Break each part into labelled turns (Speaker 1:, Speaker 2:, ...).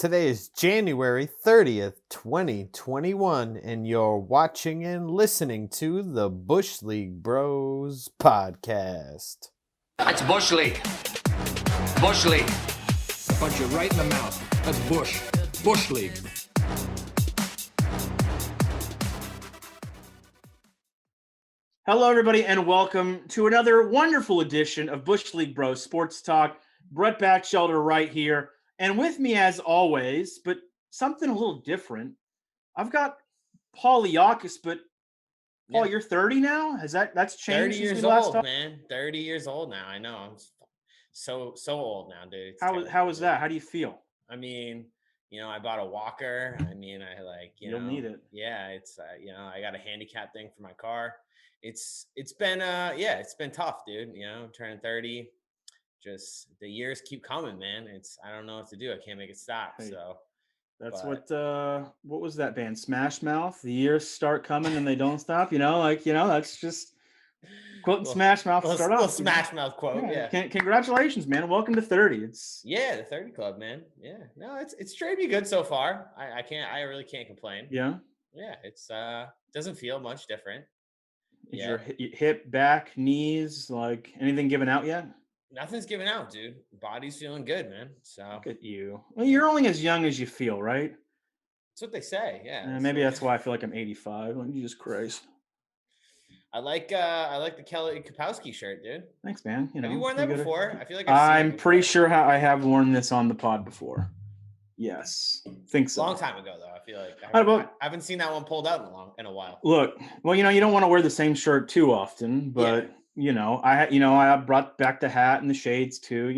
Speaker 1: Today is January 30th, 2021, and you're watching and listening to the Bush League Bros podcast.
Speaker 2: That's Bush League. Bush League.
Speaker 3: Punch you right in the mouth. That's Bush. Bush League.
Speaker 4: Hello, everybody, and welcome to another wonderful edition of Bush League Bros Sports Talk. Brett Batchelder right here. And with me, as always, but something a little different, I've got Paul Iakis, but Paul, you're 30 now? That's changed?
Speaker 5: 30 years old, man. 30 years old now. I know. I'm so old now, dude.
Speaker 4: How is that? How do you feel?
Speaker 5: I mean, I bought a walker. I mean,
Speaker 4: You'll need it.
Speaker 5: Yeah, it's I got a handicap thing for my car. It's been tough, dude. Turning 30. Just the years keep coming, man. I don't know what to do. I can't make it stop.
Speaker 4: Hey,
Speaker 5: so
Speaker 4: that's what was that band? Smash Mouth? The years start coming and they don't stop. That's just quoting Smash Mouth to start off.
Speaker 5: Smash Mouth quote. Yeah.
Speaker 4: Congratulations, man. Welcome to 30.
Speaker 5: The 30 club, man. Yeah. No, it's treated me good so far. I really can't complain.
Speaker 4: Yeah.
Speaker 5: Yeah. It's doesn't feel much different.
Speaker 4: Is your hip, back, knees, like anything given out yet?
Speaker 5: Nothing's given out, dude. Body's feeling good, man. So
Speaker 4: look at you. Well, you're only as young as you feel, right?
Speaker 5: That's what they say. Yeah.
Speaker 4: Maybe that's why I feel like I'm 85. Like, Jesus Christ.
Speaker 5: I like the Kelly Kapowski shirt, dude.
Speaker 4: Thanks, man.
Speaker 5: Have you worn that before? I feel like
Speaker 4: I'm pretty sure I have worn this on the pod before. Yes, think so.
Speaker 5: Long time ago, though. I feel like I haven't seen that one pulled out in a while.
Speaker 4: Look, well, you don't want to wear the same shirt too often, but I brought back the hat and the shades too.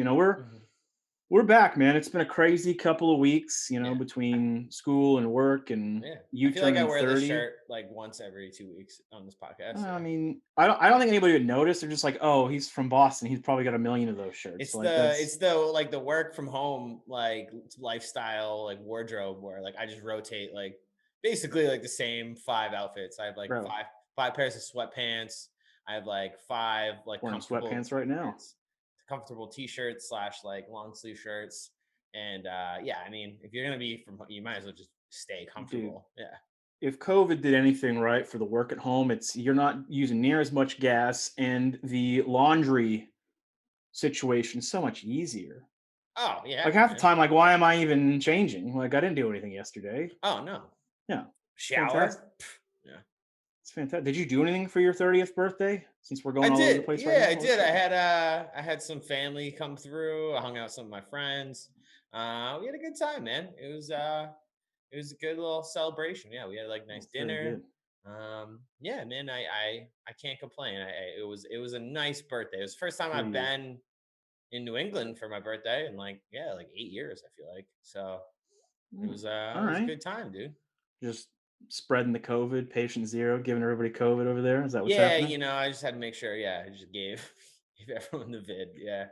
Speaker 4: We're back, man. It's been a crazy couple of weeks, between school and work and you.
Speaker 5: I feel like I wear this shirt like once every 2 weeks on this podcast.
Speaker 4: I mean, I don't think anybody would notice. They're just like, oh, he's from Boston. He's probably got a million of those shirts.
Speaker 5: It's the work from home like lifestyle like wardrobe where like I just rotate like basically like the same 5 outfits. I have like five pairs of sweatpants. I have like 5 like
Speaker 4: wearing sweatpants right now.
Speaker 5: Comfortable t-shirts / like long sleeve shirts. And I mean, if you're gonna be from, you might as well just stay comfortable.
Speaker 4: Dude, if COVID did anything right for the work at home, you're not using near as much gas and the laundry situation is so much easier.
Speaker 5: Oh yeah.
Speaker 4: Like half the time, like why am I even changing? Like I didn't do anything yesterday.
Speaker 5: Oh no.
Speaker 4: Yeah.
Speaker 5: Shower.
Speaker 4: Fantastic. It's fantastic. Did you do anything for your 30th birthday? Since we're going all over the place right now?
Speaker 5: Yeah, I did. I had some family come through. I hung out with some of my friends. We had a good time, man. It was a good little celebration. Yeah, we had like nice dinner. Man, I can't complain. It was a nice birthday. It was the first time I've been in New England for my birthday in like 8 years, I feel like. So it was a good time, dude.
Speaker 4: Just spreading the COVID, patient zero, giving everybody COVID over there. Is that what's happening?
Speaker 5: I just had to make sure. Yeah, I just gave everyone the vid. Yeah,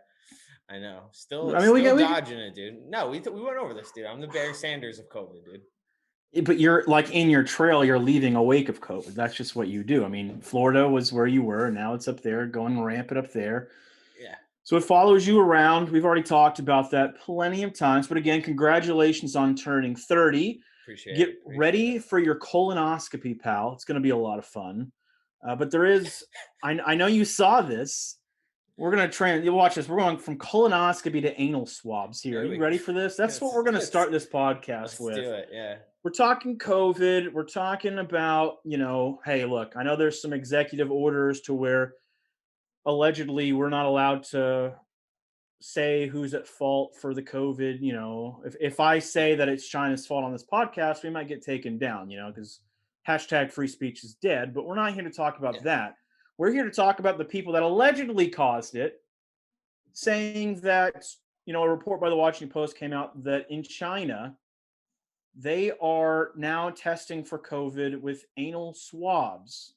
Speaker 5: I know. Still dodging it, dude. No, we went over this, dude. I'm the Barry Sanders of COVID, dude.
Speaker 4: But you're like in your trail, you're leaving a wake of COVID. That's just what you do. I mean, Florida was where you were. Now it's up there, going rampant up there.
Speaker 5: Yeah.
Speaker 4: So it follows you around. We've already talked about that plenty of times. But again, congratulations on turning 30. Get ready for your colonoscopy, pal. It's going to be a lot of fun. But there is, I know you saw this. We're going to you'll watch this. We're going from colonoscopy to anal swabs here. Are you ready for this? That's what we're going to start this podcast with.
Speaker 5: Let's do it, yeah.
Speaker 4: We're talking COVID. We're talking about, hey, look, I know there's some executive orders to where allegedly we're not allowed to say who's at fault for the COVID. If I say that it's China's fault on this podcast, we might get taken down, because hashtag free speech is dead. But we're not here to talk about that. We're here to talk about the people that allegedly caused it, saying that, a report by the Washington Post came out that in China, they are now testing for COVID with anal swabs.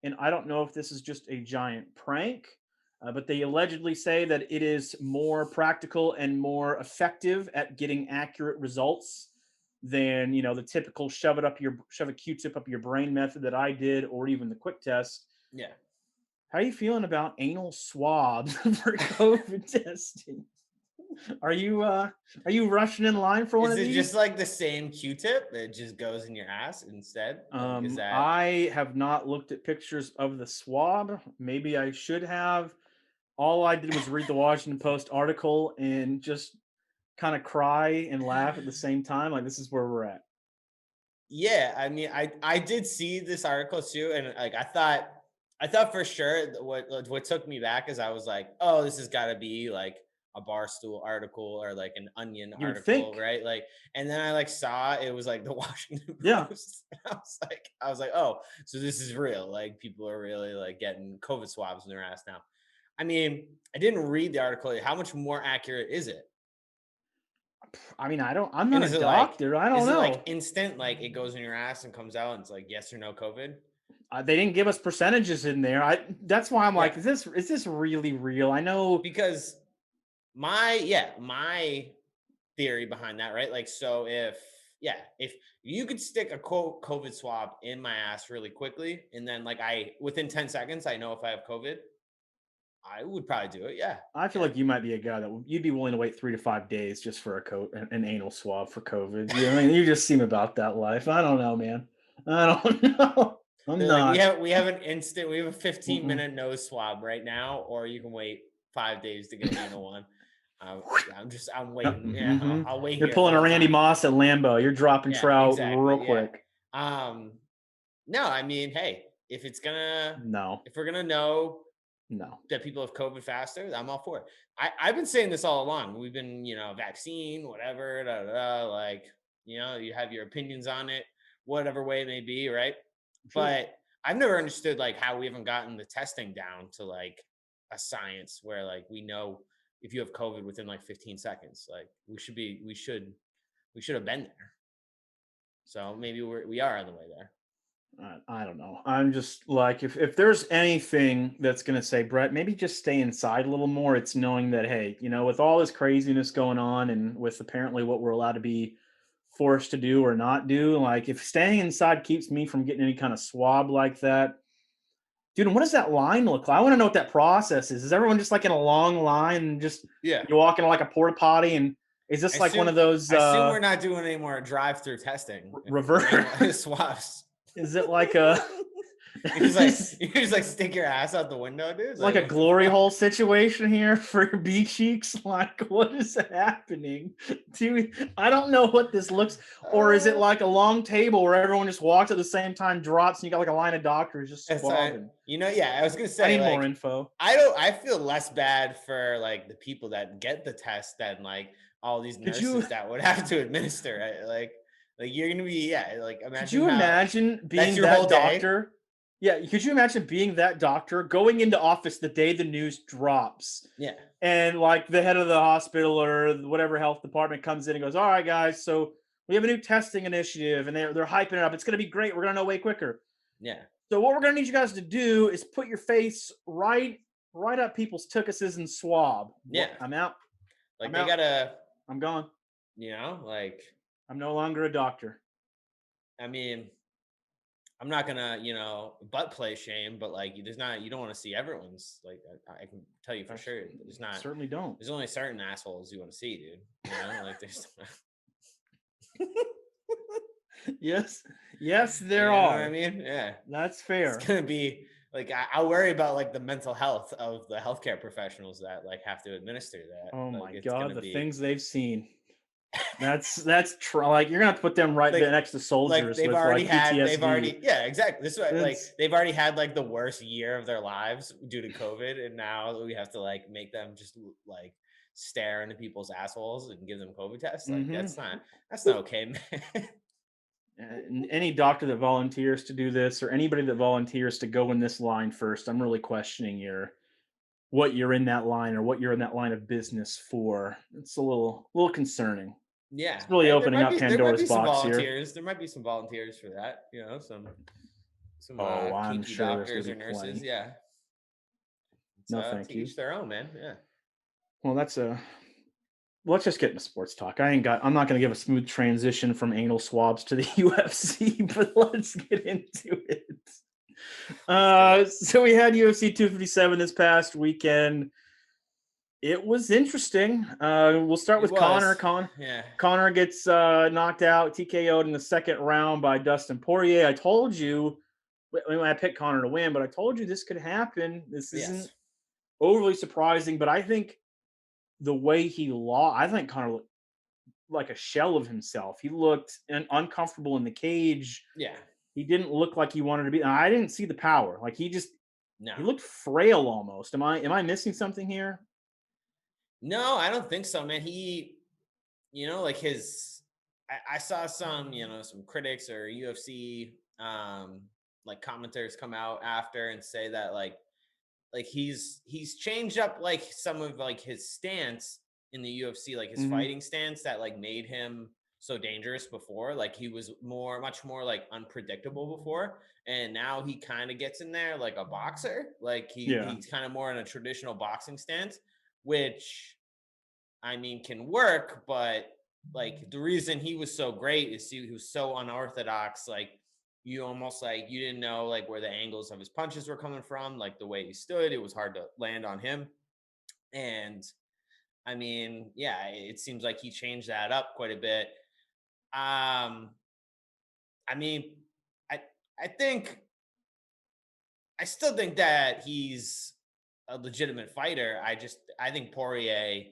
Speaker 4: And I don't know if this is just a giant prank. But they allegedly say that it is more practical and more effective at getting accurate results than, the typical shove a Q-tip up your brain method that I did, or even the quick test.
Speaker 5: Yeah.
Speaker 4: How are you feeling about anal swabs for COVID testing? Are you rushing in line for one
Speaker 5: Is
Speaker 4: of
Speaker 5: it
Speaker 4: these?
Speaker 5: just like the same Q-tip that just goes in your ass instead? Like, is that
Speaker 4: I have not looked at pictures of the swab. Maybe I should have. All I did was read the Washington Post article and just kind of cry and laugh at the same time. Like, this is where we're at.
Speaker 5: Yeah, I mean, I did see this article too, and like I thought for sure what took me back is I was like, oh, this has got to be like a Barstool article or like an Onion
Speaker 4: You would
Speaker 5: article,
Speaker 4: think.
Speaker 5: right? Like, and then I like saw it was like the Washington
Speaker 4: Yeah.
Speaker 5: Post. And I was like, oh, so this is real. Like, people are really like getting COVID swabs in their ass now. I mean, I didn't read the article. How much more accurate is it?
Speaker 4: I mean, I'm
Speaker 5: And
Speaker 4: not a doctor. I don't
Speaker 5: is it like
Speaker 4: know.
Speaker 5: instant, like it goes in your ass and comes out and it's like yes or no COVID?
Speaker 4: They didn't give us percentages in there. That's why I'm
Speaker 5: Yeah.
Speaker 4: like, is this really real? I know
Speaker 5: Because my theory behind that, right? Like, so if you could stick a quote COVID swab in my ass really quickly, and then like within 10 seconds, I know if I have COVID, I would probably do it. Yeah.
Speaker 4: I feel
Speaker 5: Yeah.
Speaker 4: like you might be a guy that you'd be willing to wait 3 to 5 days just for an anal swab for COVID. You know, I mean, you just seem about that life. I don't know, man. I don't know. I'm
Speaker 5: They're
Speaker 4: not.
Speaker 5: like, we have a 15
Speaker 4: Mm-mm.
Speaker 5: minute nose swab right now, or you can wait 5 days to get an anal one. I'm waiting. Yeah,
Speaker 4: Mhm.
Speaker 5: I'll wait.
Speaker 4: You're
Speaker 5: here
Speaker 4: pulling
Speaker 5: the
Speaker 4: a
Speaker 5: whole
Speaker 4: Randy
Speaker 5: time.
Speaker 4: Moss at Lambeau. You're dropping
Speaker 5: Yeah,
Speaker 4: trout
Speaker 5: exactly,
Speaker 4: real
Speaker 5: yeah.
Speaker 4: quick.
Speaker 5: No, I mean, hey, if
Speaker 4: No,
Speaker 5: we're gonna know
Speaker 4: no.
Speaker 5: that people have COVID faster, I'm all for it. I've been saying this all along. We've been, vaccine, whatever, like, you have your opinions on it, whatever way it may be, right?
Speaker 4: Sure.
Speaker 5: But I've never understood like how we haven't gotten the testing down to like a science where like we know if you have COVID within like 15 seconds. Like we should have been there. So maybe we are on the way there.
Speaker 4: I don't know. I'm just like, if there's anything that's going to say, Brett, maybe just stay inside a little more, it's knowing that, hey, with all this craziness going on and with apparently what we're allowed to be forced to do or not do, like if staying inside keeps me from getting any kind of swab like that, dude, and what does that line look like? I want to know what that process is. Is everyone just like in a long line and just
Speaker 5: Yeah.
Speaker 4: you walk into like a porta potty, and is this like one of those
Speaker 5: I assume we're not doing any more drive-through testing.
Speaker 4: reverse
Speaker 5: swabs.
Speaker 4: Is it like a
Speaker 5: you just like stick your ass out the window, dude?
Speaker 4: It's like a glory hole situation here for your bee cheeks. Like, what is happening? I don't know what this looks, or is it like a long table where everyone just walks at the same time, drops, and you got like a line of doctors just swabbing?
Speaker 5: I was gonna say,
Speaker 4: I need more info.
Speaker 5: I feel less bad for like the people that get the test than like all these nurses that would have to administer it. Like you're gonna be like imagine.
Speaker 4: Could you imagine being that doctor? Yeah, could you imagine being that doctor going into office the day the news drops?
Speaker 5: Yeah.
Speaker 4: And like the head of the hospital or whatever health department comes in and goes, all right, guys, so we have a new testing initiative and they're hyping it up. It's going to be great. We're going to know way quicker.
Speaker 5: Yeah.
Speaker 4: So what we're going to need you guys to do is put your face right up people's tuchuses and swab.
Speaker 5: Yeah.
Speaker 4: I'm out.
Speaker 5: Like
Speaker 4: I'm gone.
Speaker 5: Like
Speaker 4: I'm no longer a doctor.
Speaker 5: I mean, I'm not gonna, butt play shame, but like, you don't want to see everyone's. Like, I can tell you for sure, there's not.
Speaker 4: Certainly don't.
Speaker 5: There's only certain assholes you want to see, dude. Like there's.
Speaker 4: Yes, there are.
Speaker 5: What I mean, yeah,
Speaker 4: that's fair.
Speaker 5: It's gonna be like I worry about like the mental health of the healthcare professionals that like have to administer that.
Speaker 4: Oh
Speaker 5: like,
Speaker 4: my god, the things they've seen. That's like you're gonna have to put them right next to soldiers.
Speaker 5: Like they've already yeah, exactly. This is like they've already had like the worst year of their lives due to COVID, and now we have to like make them just like stare into people's assholes and give them COVID tests. Like that's not okay, man.
Speaker 4: Any doctor that volunteers to do this, or anybody that volunteers to go in this line first, I'm really questioning what you're in that line or what you're in that line of business for. It's a little concerning.
Speaker 5: Yeah,
Speaker 4: it's really opening up Pandora's box here.
Speaker 5: There might be some volunteers for that. Some
Speaker 4: I'm
Speaker 5: kinky
Speaker 4: sure
Speaker 5: doctors or nurses.
Speaker 4: Plenty.
Speaker 5: Yeah.
Speaker 4: No, thank you.
Speaker 5: Each their own, man. Yeah.
Speaker 4: Well, let's just get into sports talk. I'm not going to give a smooth transition from anal swabs to the UFC, but let's get into it. So we had UFC 257 this past weekend. It was interesting. We'll start with Connor.
Speaker 5: Yeah.
Speaker 4: Connor gets knocked out, TKO'd in the second round by Dustin Poirier. I told you when I picked Connor to win, but I told you this could happen. This isn't
Speaker 5: Yes.
Speaker 4: overly surprising, but I think the way he lost, I think Connor looked like a shell of himself. He looked uncomfortable in the cage.
Speaker 5: Yeah.
Speaker 4: He didn't look like he wanted to be. I didn't see the power. Like he
Speaker 5: No.
Speaker 4: looked frail almost. Am I missing something here?
Speaker 5: No, I don't think so, man. Like I saw some, some critics or UFC like commenters come out after and say that like he's changed up like some of like his stance in the UFC, like his
Speaker 4: Mhm.
Speaker 5: fighting stance that like made him so dangerous before. Like he was much more like unpredictable before, and now he kind of gets in there like a boxer. Like
Speaker 4: Yeah.
Speaker 5: he's kind of more in a traditional boxing stance, which I mean can work, but like the reason he was so great is he was so unorthodox. Like you almost like you didn't know like where the angles of his punches were coming from, like the way he stood. It was hard to land on him. And I mean, yeah, it seems like he changed that up quite a bit. Um, I mean, I I think I still think that he's a legitimate fighter. I think Poirier,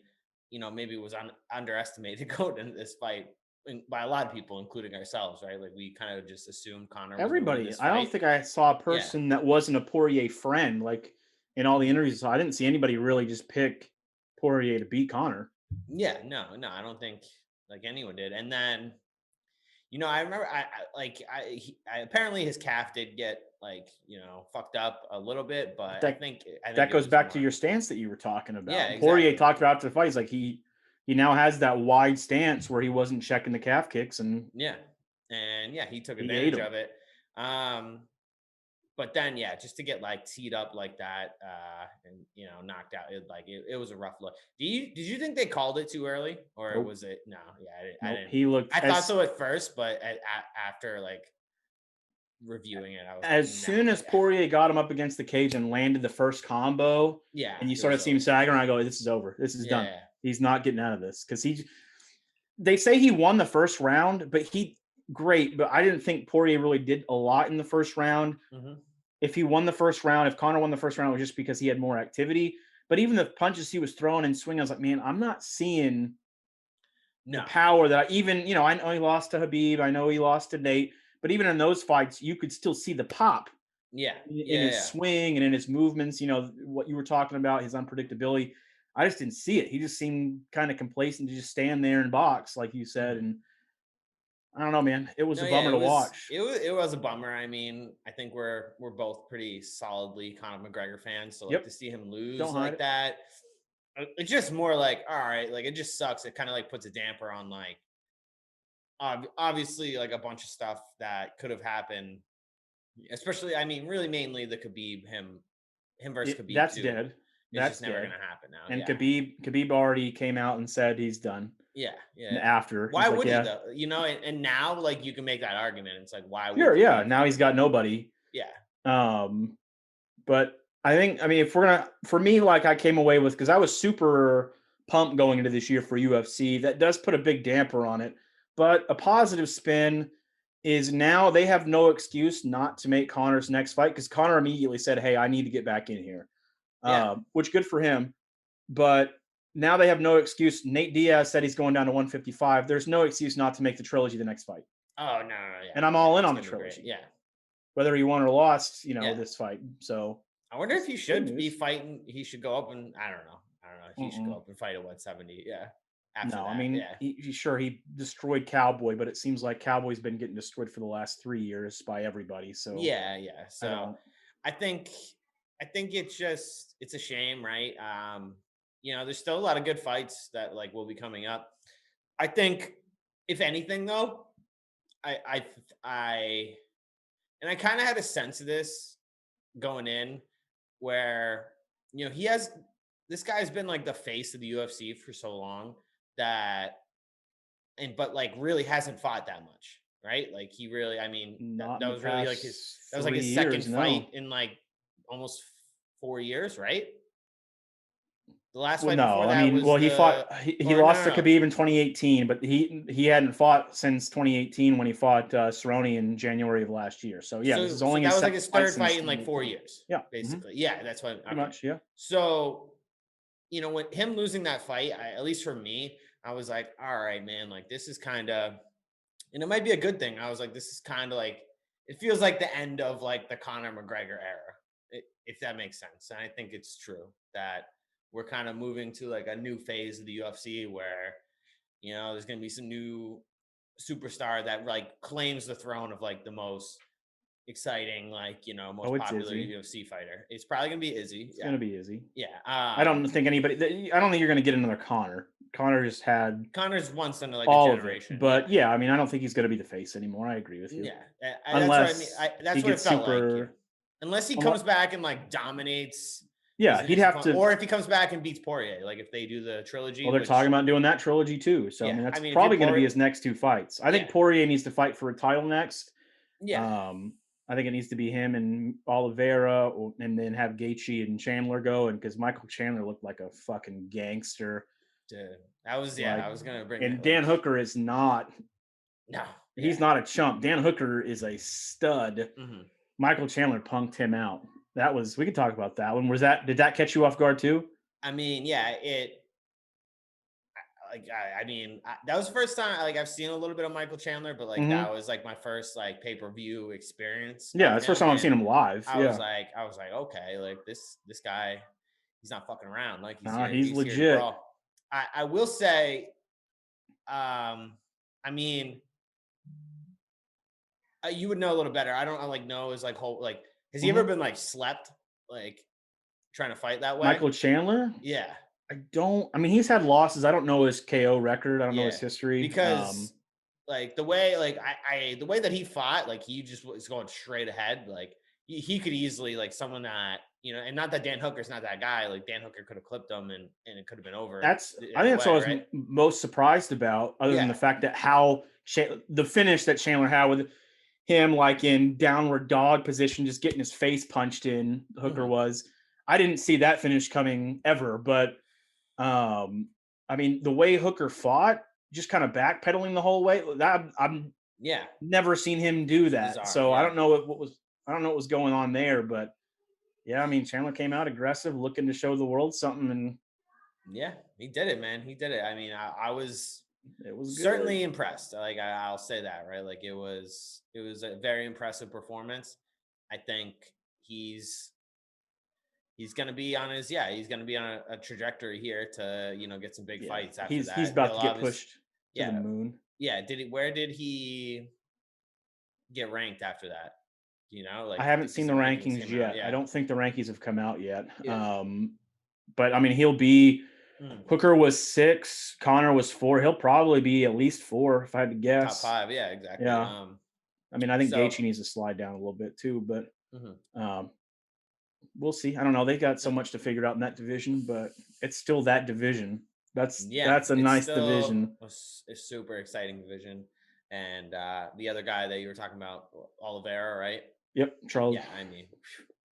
Speaker 5: maybe was underestimated going into this fight by a lot of people, including ourselves, right? Like we kind of just assumed Connor was going to win
Speaker 4: Everybody.
Speaker 5: this
Speaker 4: I don't
Speaker 5: fight.
Speaker 4: think I saw a
Speaker 5: Yeah.
Speaker 4: person that wasn't a Poirier friend. Like in all the
Speaker 5: Mhm.
Speaker 4: interviews, I didn't see anybody really just pick Poirier to beat Connor.
Speaker 5: Yeah, no, I don't think like anyone did. And then, I remember I apparently his calf did get like, fucked up a little bit, but I
Speaker 4: That
Speaker 5: think
Speaker 4: that
Speaker 5: it
Speaker 4: goes
Speaker 5: was
Speaker 4: back to
Speaker 5: more.
Speaker 4: your stance that you were talking
Speaker 5: Yeah,
Speaker 4: about. And Poirier
Speaker 5: exactly.
Speaker 4: talked about after the fight. He's like he now has that wide stance where he wasn't checking the calf kicks and
Speaker 5: Yeah. And yeah, he took
Speaker 4: he ate
Speaker 5: advantage
Speaker 4: him.
Speaker 5: of it. Um, but then yeah, just to get like teed up like that, and knocked out, it was a rough look. Did you think they called it too early, or
Speaker 4: Nope.
Speaker 5: was it no? Yeah, I
Speaker 4: Nope.
Speaker 5: didn't.
Speaker 4: He looked
Speaker 5: I thought so at first, but after like reviewing it, I was like,
Speaker 4: as
Speaker 5: nah,
Speaker 4: soon as
Speaker 5: yeah,
Speaker 4: Poirier got him up against the cage and landed the first combo,
Speaker 5: yeah,
Speaker 4: and you
Speaker 5: it was
Speaker 4: started seeing him
Speaker 5: over.
Speaker 4: sagging, I go, "This is over. This is done.
Speaker 5: Yeah,
Speaker 4: He's not getting out of this." Because they say he won the first round, but great. But I didn't think Poirier really did a lot in the first round.
Speaker 5: hmm
Speaker 4: If he won the first round, if Connor won the first round, it was just because he had more activity. But even the punches he was throwing and swinging, I was like, man, I'm not seeing the
Speaker 5: no,
Speaker 4: power that I know he lost to Habib. I know he lost to Nate. But even in those fights, you could still see the pop
Speaker 5: yeah,
Speaker 4: in
Speaker 5: yeah,
Speaker 4: his
Speaker 5: yeah.
Speaker 4: swing and in his movements. What you were talking about, his unpredictability. I just didn't see it. He just seemed kind of complacent to just stand there and box, like you said.
Speaker 5: Mhm.
Speaker 4: And I don't know, man. It was
Speaker 5: No,
Speaker 4: a
Speaker 5: yeah,
Speaker 4: bummer to watch.
Speaker 5: it was a bummer. I mean, I think we're both pretty solidly Conor McGregor fans, so like
Speaker 4: Yep.
Speaker 5: to see him lose
Speaker 4: Don't hide
Speaker 5: like
Speaker 4: it.
Speaker 5: that, it's just more like all right, like it just sucks. It kind of like puts a damper on like obviously like a bunch of stuff that could have happened, especially I mean, really mainly the Khabib him versus Khabib
Speaker 4: That's
Speaker 5: too.
Speaker 4: dead.
Speaker 5: It's
Speaker 4: That's
Speaker 5: just never
Speaker 4: dead.
Speaker 5: gonna happen now.
Speaker 4: And
Speaker 5: Yeah,
Speaker 4: Khabib already came out and said he's done.
Speaker 5: yeah, yeah.
Speaker 4: And
Speaker 5: Yeah.
Speaker 4: after
Speaker 5: Why
Speaker 4: he's like,
Speaker 5: would he
Speaker 4: yeah,
Speaker 5: though? And now like you can make that argument. It's like why would
Speaker 4: sure, yeah.
Speaker 5: Khabib?
Speaker 4: Now he's got nobody.
Speaker 5: Yeah,
Speaker 4: Um, but I mean, if we're gonna, for me, like I came away with because I was super pumped going into this year for UFC. That does put a big damper on it. But a positive spin is now they have no excuse not to make Connor's next fight because Connor immediately said, "Hey, I need to get back in here,"
Speaker 5: yeah.
Speaker 4: which good for him. But now they have no excuse. Nate Diaz said he's going down to 155. There's no excuse not to make the trilogy the next fight.
Speaker 5: Oh no, yeah,
Speaker 4: And I'm
Speaker 5: yeah.
Speaker 4: all in
Speaker 5: It's
Speaker 4: on the
Speaker 5: gonna be great.
Speaker 4: trilogy,
Speaker 5: Yeah,
Speaker 4: whether he won or lost,
Speaker 5: yeah.
Speaker 4: this fight. So
Speaker 5: I wonder if he
Speaker 4: good
Speaker 5: should be
Speaker 4: news.
Speaker 5: fighting. He should go up and I don't know. If he should go
Speaker 4: Mm-mm.
Speaker 5: up and fight at 170. Yeah. After
Speaker 4: No, I
Speaker 5: that,
Speaker 4: mean,
Speaker 5: yeah,
Speaker 4: he destroyed Cowboy, but it seems like Cowboy's been getting destroyed for the last 3 years by everybody. So
Speaker 5: yeah.
Speaker 4: I
Speaker 5: So
Speaker 4: don't.
Speaker 5: I think it's a shame, right? There's still a lot of good fights that like will be coming up. I think if anything though, I and I kind of had a sense of this going in where he has this guy's been like the face of the UFC for so long that but like really hasn't fought that much, right? Like he really, I mean,
Speaker 4: Not in
Speaker 5: that
Speaker 4: the
Speaker 5: was really like his
Speaker 4: past
Speaker 5: that was like his
Speaker 4: 3 years.
Speaker 5: second fight
Speaker 4: No,
Speaker 5: in like almost 4 years, right? The last
Speaker 4: Well,
Speaker 5: fight before
Speaker 4: no,
Speaker 5: that
Speaker 4: I mean,
Speaker 5: was
Speaker 4: well, he fought.
Speaker 5: the
Speaker 4: He
Speaker 5: or
Speaker 4: lost to
Speaker 5: no.
Speaker 4: Khabib in 2018, but he hadn't fought since 2018 when he fought Cerrone in January of last year. So yeah, this is
Speaker 5: So
Speaker 4: only
Speaker 5: that
Speaker 4: his
Speaker 5: was like
Speaker 4: second
Speaker 5: his
Speaker 4: fight
Speaker 5: third
Speaker 4: since
Speaker 5: fight in like 4
Speaker 4: 2018.
Speaker 5: years.
Speaker 4: Yeah,
Speaker 5: Basically. Yeah, that's what
Speaker 4: pretty much. Yeah.
Speaker 5: So, when him losing that fight, at least for me, I was like, all right, man, like this is kind of, and it might be a good thing. I was like, this is kind of like, it feels like the end of like the Conor McGregor era, if that makes sense. And I think it's true that we're kind of moving to like a new phase of the UFC where, there's going to be some new superstar that like claims the throne of like the most exciting, like, most
Speaker 4: It's
Speaker 5: popular
Speaker 4: Izzy.
Speaker 5: UFC fighter. It's probably going to be Izzy.
Speaker 4: It's gonna be Izzy.
Speaker 5: Yeah.
Speaker 4: I don't think anybody. I don't think you're gonna get another Connor. Connor just had
Speaker 5: Connor's once in like
Speaker 4: all
Speaker 5: a
Speaker 4: of it,
Speaker 5: generation.
Speaker 4: but yeah, I mean, I don't think he's gonna be the face anymore. I agree with you.
Speaker 5: Yeah.
Speaker 4: Unless
Speaker 5: That's what I mean. That's
Speaker 4: he
Speaker 5: what it
Speaker 4: gets
Speaker 5: felt like. Yeah.
Speaker 4: super.
Speaker 5: Unless he comes back and like dominates.
Speaker 4: Yeah, he'd have to.
Speaker 5: Or if he comes back and beats Poirier, like if they do the trilogy.
Speaker 4: Well, they're talking about doing that trilogy too. So I mean, that's probably going to be his next two fights. I think Poirier needs to fight for a title next.
Speaker 5: Yeah.
Speaker 4: I think it needs to be him and Oliveira, and then have Gaethje and Chandler go. And because Michael Chandler looked like a fucking gangster.
Speaker 5: Dude, I was going to bring.
Speaker 4: And Dan Hooker is not.
Speaker 5: No,
Speaker 4: he's not a chump. Dan Hooker is a stud.
Speaker 5: Mm-hmm.
Speaker 4: Michael Chandler punked him out. We could talk about that one. Did that catch you off guard too?
Speaker 5: I mean, yeah, that was the first time I've seen a little bit of Michael Chandler, but like that was like my first like pay-per-view experience.
Speaker 4: Yeah, it's the first time I've seen him live.
Speaker 5: I was like, okay, like this guy, he's not fucking around. Like
Speaker 4: he's legit.
Speaker 5: I will say, I mean, you would know a little better. I don't know his like whole like. Has he ever been like slept like trying to fight that way?
Speaker 4: Michael Chandler?
Speaker 5: Yeah.
Speaker 4: I mean, he's had losses. I don't know his KO record. I don't know his history.
Speaker 5: Because like the way like the way that he fought, like he just was going straight ahead. Like he could easily like someone that, and not that Dan Hooker's not that guy. Like Dan Hooker could have clipped him and it could have been over.
Speaker 4: I think that's what I was most surprised about, other than the fact that the finish that Chandler had with him like in downward dog position, just getting his face punched in. Hooker was. I didn't see that finish coming ever, but I mean, the way Hooker fought, just kind of backpedaling the whole way. I'm never seen him do that. Bizarre, so I don't know what was going on there, but yeah, I mean, Chandler came out aggressive, looking to show the world something, and
Speaker 5: yeah, he did it, man. He did it. I mean, I was.
Speaker 4: It was
Speaker 5: certainly impressed. Like I'll say that, right? Like it was a very impressive performance. I think he's going to be on a trajectory here to, get some big fights after that.
Speaker 4: He's about to get pushed to the moon.
Speaker 5: Yeah. Where did he get ranked after that?
Speaker 4: I haven't seen the rankings yet. I don't think the rankings have come out yet. Yeah. But I mean, he'll be. Hooker was 6, Connor was 4. He'll probably be at least 4 if I had to guess.
Speaker 5: Top 5, yeah, exactly.
Speaker 4: Yeah. I mean, I think Gaethje needs to slide down a little bit too, but we'll see. I don't know. They got so much to figure out in that division, but it's still that division. That's a nice division.
Speaker 5: A super exciting division. And the other guy that you were talking about, Oliveira, right?
Speaker 4: Yep, Charles.
Speaker 5: Yeah, I mean,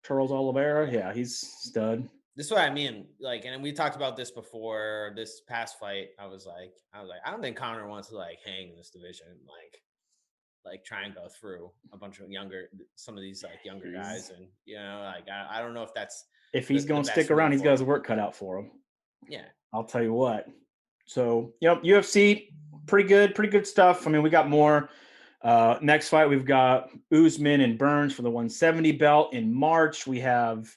Speaker 4: Charles Oliveira. Yeah, he's stud.
Speaker 5: This is what I mean. Like, and we talked about this before this past fight. I was like, I don't think Conor wants to like hang in this division, like try and go through a bunch of some of these like younger guys, and like I don't know if
Speaker 4: he's going to stick around, he's got his work cut out for him.
Speaker 5: Yeah,
Speaker 4: I'll tell you what. So, UFC, pretty good stuff. I mean, we got more. Next fight, we've got Usman and Burns for the 170 belt in March. We have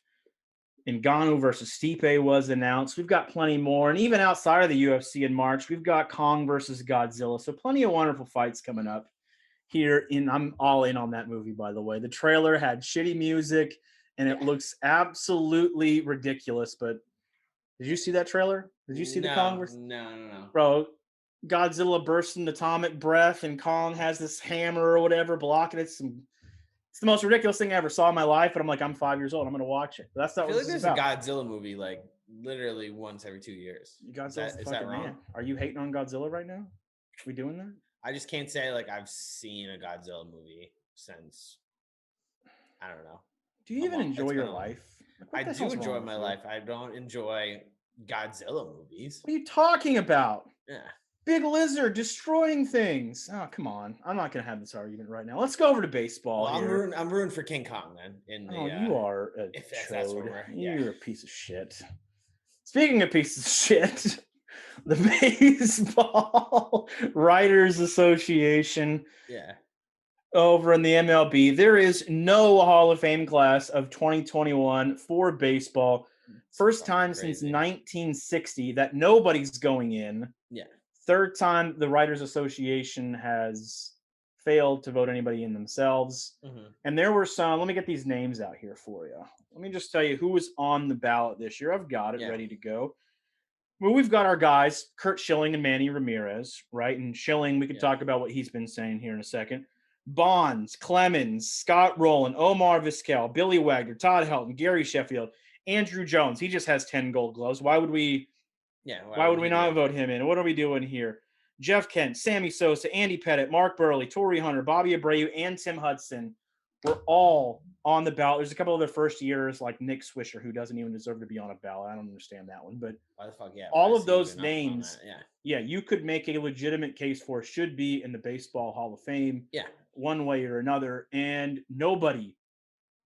Speaker 4: Ngannou versus Stipe was announced. We've got plenty more. And even outside of the UFC in March, we've got Kong versus Godzilla. So plenty of wonderful fights coming up here. I'm all in on that movie, by the way. The trailer had shitty music, and it looks absolutely ridiculous. But did you see that trailer? Did you see the Kong versus?
Speaker 5: No.
Speaker 4: Bro, Godzilla bursts into atomic breath, and Kong has this hammer or whatever blocking it. It's the most ridiculous thing I ever saw in my life, but I'm like, I'm 5 years old. I'm going to watch it. But that's not what it's about.
Speaker 5: I feel like there's a Godzilla movie like literally once every 2 years.
Speaker 4: Godzilla's is that wrong? Man. Are you hating on Godzilla right now? Are we doing that?
Speaker 5: I just can't say like I've seen a Godzilla movie since, I don't know.
Speaker 4: Do you even enjoy your life?
Speaker 5: I do enjoy my life. I don't enjoy Godzilla movies.
Speaker 4: What are you talking about?
Speaker 5: Yeah.
Speaker 4: Big lizard destroying things. Oh, come on. I'm not going to have this argument right now. Let's go over to baseball
Speaker 5: Well,
Speaker 4: here.
Speaker 5: I'm rooting for King Kong then.
Speaker 4: You are a
Speaker 5: if that's where
Speaker 4: chode.
Speaker 5: we're.
Speaker 4: You're a piece of shit. Speaking of pieces of shit, the Baseball Writers Association
Speaker 5: Yeah.
Speaker 4: over in the MLB, there is no Hall of Fame class of 2021 for baseball. First time since 1960 that nobody's going in.
Speaker 5: Yeah.
Speaker 4: Third time the Writers Association has failed to vote anybody in themselves.
Speaker 5: Mm-hmm.
Speaker 4: And there were some, let me get these names out here for you. Let me just tell you who was on the ballot this year. I've got it ready to go. Well, we've got our guys, Kurt Schilling and Manny Ramirez, right? And Schilling, we could talk about what he's been saying here in a second. Bonds, Clemens, Scott Rowland, Omar Vizquel, Billy Wagner, Todd Helton, Gary Sheffield, Andrew Jones. He just has 10 Gold Gloves. Why would we?
Speaker 5: Yeah.
Speaker 4: Why would we not vote him in? What are we doing here? Jeff Kent, Sammy Sosa, Andy Pettit, Mark Burley, Torrey Hunter, Bobby Abreu, and Tim Hudson were all on the ballot. There's a couple of their first years, like Nick Swisher, who doesn't even deserve to be on a ballot. I don't understand that one. But
Speaker 5: why the fuck, yeah,
Speaker 4: all of those names, you could make a legitimate case for should be in the Baseball Hall of Fame, one way or another. And nobody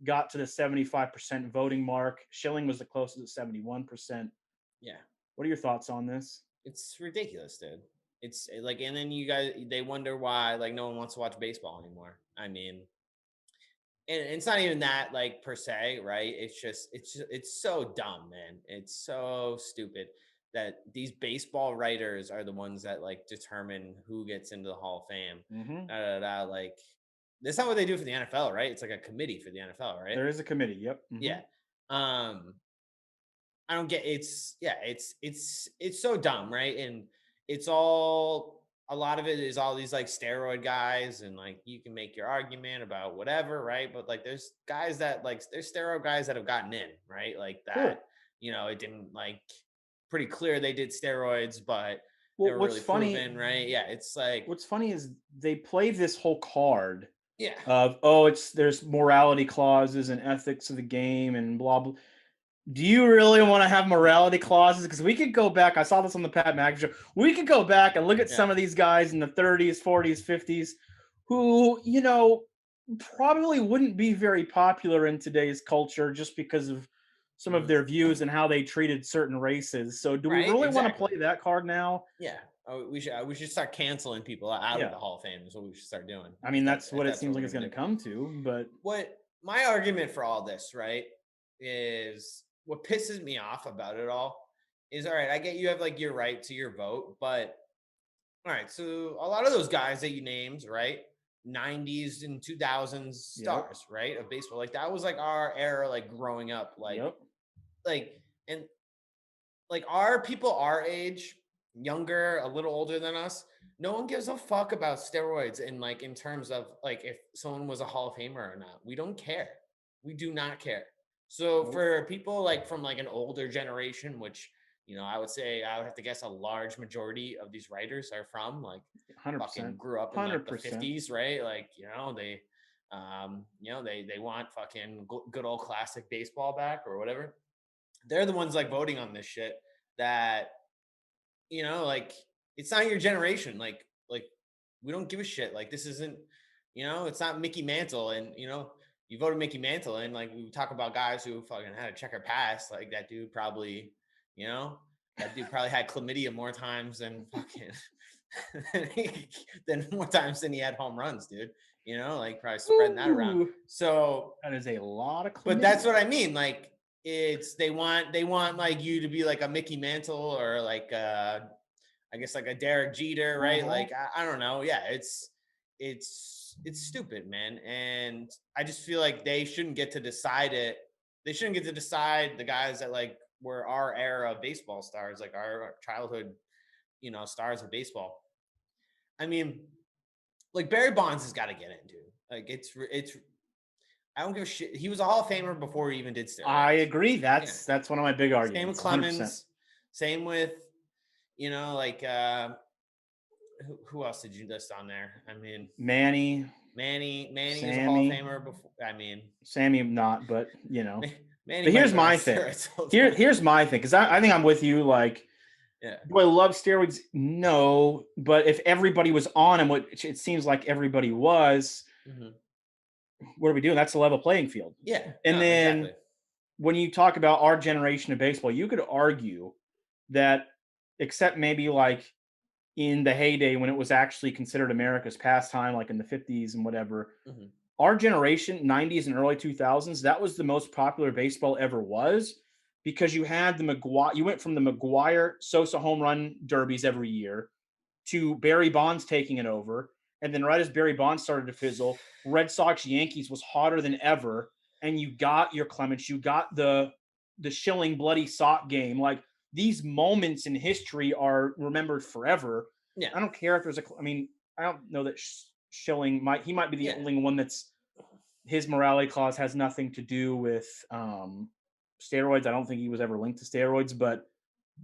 Speaker 4: got to the 75% voting mark. Schilling was the closest at 71%.
Speaker 5: Yeah.
Speaker 4: What are your thoughts on this?
Speaker 5: It's ridiculous, dude. It's like, and then you guys, they wonder why like no one wants to watch baseball anymore. I mean, and it's not even that like per se, right? It's so dumb, man. It's so stupid that these baseball writers are the ones that like determine who gets into the Hall of Fame.
Speaker 4: Mm-hmm.
Speaker 5: Like that's not what they do for the NFL, right? It's like a committee for the NFL, right?
Speaker 4: There is a committee. Yep. Mm-hmm.
Speaker 5: Yeah. I don't get it's so dumb, right? And it's all a lot of it is all these like steroid guys, and like you can make your argument about whatever, right? But like there's guys that like there's steroid guys that have gotten in, right? Like that, it didn't like pretty clear they did steroids, but they were really proven, right? Yeah, it's like
Speaker 4: what's funny is they play this whole card.
Speaker 5: Yeah.
Speaker 4: Of there's morality clauses and ethics of the game and blah blah. Do you really want to have morality clauses? Because we could go back. I saw this on the Pat McAfee show. We could go back and look at some of these guys in the 30s, 40s, 50s who, probably wouldn't be very popular in today's culture just because of some of their views and how they treated certain races. So do we really want to play that card now?
Speaker 5: Yeah. We should start canceling people out of the Hall of Fame is what we should start doing.
Speaker 4: I mean, that's what it seems like it's going to come to. But
Speaker 5: what my argument for all this, right, is what pisses me off about it all is, all right, I get you have like your right to your vote, but all right, so a lot of those guys that you named, right, 90s and 2000s stars, right, of baseball, like that was like our era, like growing up, like, and like our people our age, younger, a little older than us, no one gives a fuck about steroids and like in terms of like if someone was a Hall of Famer or not. We don't care. We do not care. So for people like from like an older generation, which, I would say I would have to guess a large majority of these writers are from like
Speaker 4: 100%.
Speaker 5: fucking grew up in like the 50s, right? Like, they want fucking good old classic baseball back or whatever. They're the ones like voting on this shit that, like it's not your generation. Like we don't give a shit. Like this isn't, it's not Mickey Mantle and, you voted Mickey Mantle and like we talk about guys who fucking had a checker pass. Like that dude probably, had chlamydia more times than fucking than more times than he had home runs, dude. Like probably spreading that around. So
Speaker 4: that is a lot of chlamydia.
Speaker 5: But that's what I mean. Like it's they want like you to be like a Mickey Mantle or like I guess like a Derek Jeter, right? Like I don't know. Yeah, it's stupid, man. And I just feel like they shouldn't get to decide it. They shouldn't get to decide the guys that like were our era of baseball stars, like our childhood, stars of baseball. I mean, like Barry Bonds has got to get in, dude. Like it's I don't give a shit. He was a Hall of Famer before he even did steroids.
Speaker 4: I agree. That's one of my big arguments.
Speaker 5: Same with Clemens. 100%. Same with, like who else did you list on there? I mean, Manny
Speaker 4: Sammy.
Speaker 5: is a Hall of Famer before. I mean,
Speaker 4: Sammy not, but
Speaker 5: Manny
Speaker 4: But
Speaker 5: might
Speaker 4: here's
Speaker 5: have been on
Speaker 4: my thing.
Speaker 5: steroids all the time.
Speaker 4: Here's my thing, because I think I'm with you. Like,
Speaker 5: Yeah.
Speaker 4: do I love steroids? No. But if everybody was on them, which it seems like everybody was,
Speaker 5: Mhm.
Speaker 4: what are we doing? That's a level playing field.
Speaker 5: Yeah.
Speaker 4: And
Speaker 5: No,
Speaker 4: then
Speaker 5: exactly.
Speaker 4: when you talk about our generation of baseball, you could argue that, except maybe like in the heyday when it was actually considered America's pastime, like in the 50s and whatever,
Speaker 5: Mhm.
Speaker 4: our generation, 90s and early 2000s, that was the most popular baseball ever was, because you had you went from the McGuire Sosa home run derbies every year to Barry Bonds taking it over. And then right as Barry Bonds started to fizzle, Red Sox Yankees was hotter than ever. And you got your Clements, you got the Schilling bloody sock game. Like, these moments in history are remembered forever.
Speaker 5: Yeah.
Speaker 4: I don't care if there's I mean, I don't know that Schilling might be the
Speaker 5: Yeah.
Speaker 4: only one that's his morality clause has nothing to do with steroids. I don't think he was ever linked to steroids, but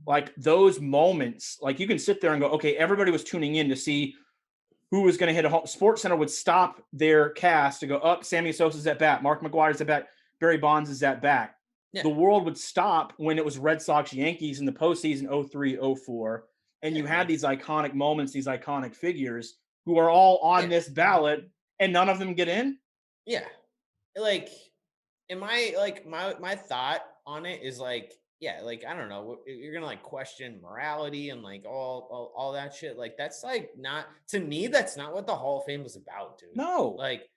Speaker 4: like those moments, like you can sit there and go, okay, everybody was tuning in to see who was going to hit a home. Sports Center would stop their cast to go up. Sammy Sosa's at bat. Mark McGuire's at bat. Barry Bonds is at bat.
Speaker 5: Yeah.
Speaker 4: The world would stop when it was Red Sox Yankees in the postseason 03, 04. And you had these iconic moments, these iconic figures who are all on this ballot, and none of them get in.
Speaker 5: Yeah. Like, am I like my thought on it is like, yeah, like I don't know, you're gonna like question morality and like all that shit. Like that's like not, to me, that's not what the Hall of Fame was about, dude.
Speaker 4: No.
Speaker 5: Like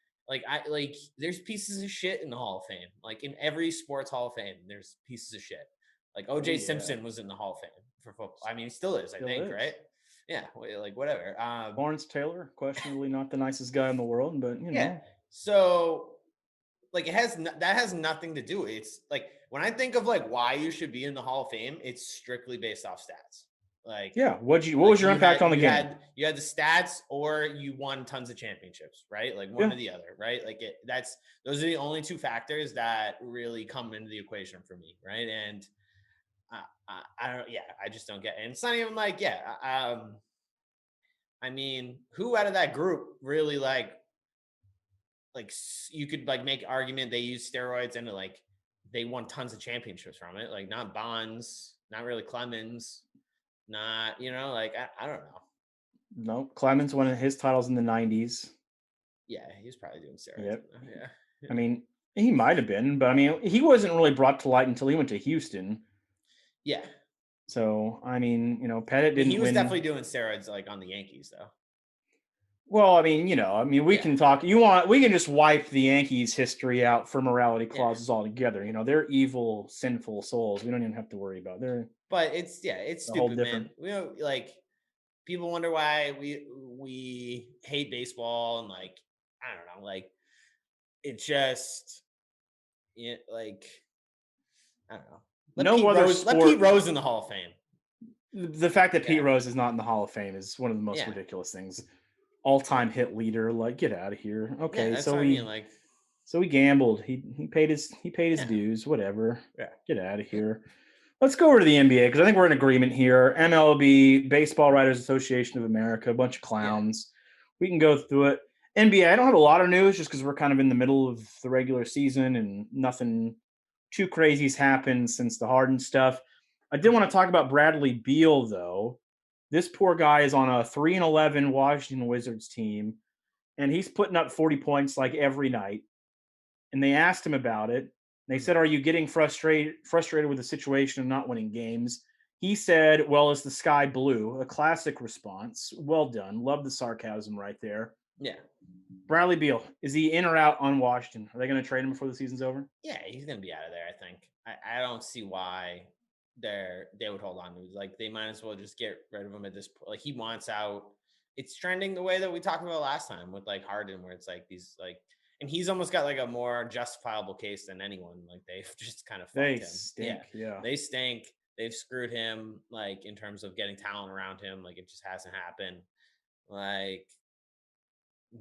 Speaker 5: I like there's pieces of shit in the Hall of Fame. Like in every sports Hall of Fame, there's pieces of shit. Like OJ Simpson was in the Hall of Fame for football. I mean, he still is, I think, right? Yeah, like whatever.
Speaker 4: Lawrence Taylor, questionably not the nicest guy in the world, but you know.
Speaker 5: So like that has nothing to do. It's like when I think of like why you should be in the Hall of Fame, it's strictly based off stats. Like,
Speaker 4: yeah, what was your impact on the game?
Speaker 5: You had the stats, or you won tons of championships, right? Like one or the other, right? Like those are the only two factors that really come into the equation for me, right? And I don't, I just don't get it. And it's not even like, I mean, who out of that group really like you could like make argument they use steroids and like they won tons of championships from it? Like not Bonds, not really Clemens, not, like I don't know.
Speaker 4: No, Clemens won his titles in the 90s.
Speaker 5: Yeah, he was probably doing steroids.
Speaker 4: Yep.
Speaker 5: Yeah.
Speaker 4: I mean, he might have been, but I mean, he wasn't really brought to light until he went to Houston.
Speaker 5: Yeah.
Speaker 4: So, I mean, Pettit didn't win.
Speaker 5: He was definitely doing steroids like on the Yankees though.
Speaker 4: Well, I mean, we can talk. We can just wipe the Yankees' history out for morality clauses altogether. They're evil, sinful souls. We don't even have to worry about it.
Speaker 5: But it's stupid, man. Like people wonder why we hate baseball, and like I don't know, like it just like I don't know. Let Pete Rose in the Hall of Fame.
Speaker 4: The fact that Pete Rose is not in the Hall of Fame is one of the most ridiculous things. All-time hit leader, like get out of here. Okay,
Speaker 5: that's what I mean, like,
Speaker 4: so he gambled. He paid his dues. Whatever. Yeah, get out of here. Let's go over to the NBA because I think we're in agreement here. MLB, Baseball Writers Association of America, a bunch of clowns. We can go through it. NBA, I don't have a lot of news just because we're kind of in the middle of the regular season and nothing too crazy's happened since the Harden stuff. I did want to talk about Bradley Beal, though. This poor guy is on a 3-11 Washington Wizards team, and he's putting up 40 points like every night. And they asked him about it. They said, "Are you getting frustrated with the situation of not winning games?" He said, "Well, is the sky blue?" A classic response. Well done. Love the sarcasm right there.
Speaker 5: Yeah.
Speaker 4: Bradley Beal, is he in or out on Washington? Are they going to trade him before the season's over?
Speaker 5: Yeah, he's going to be out of there, I think. I don't see why they would hold on to him. Like they might as well just get rid of him at this point. Like he wants out. It's trending the way that we talked about last time with like Harden, where it's like these like, and he's almost got like a more justifiable case than anyone. Like they've just kind of fucked him.
Speaker 4: Stink. Yeah,
Speaker 5: they stink. They've screwed him like in terms of getting talent around him. Like it just hasn't happened. Like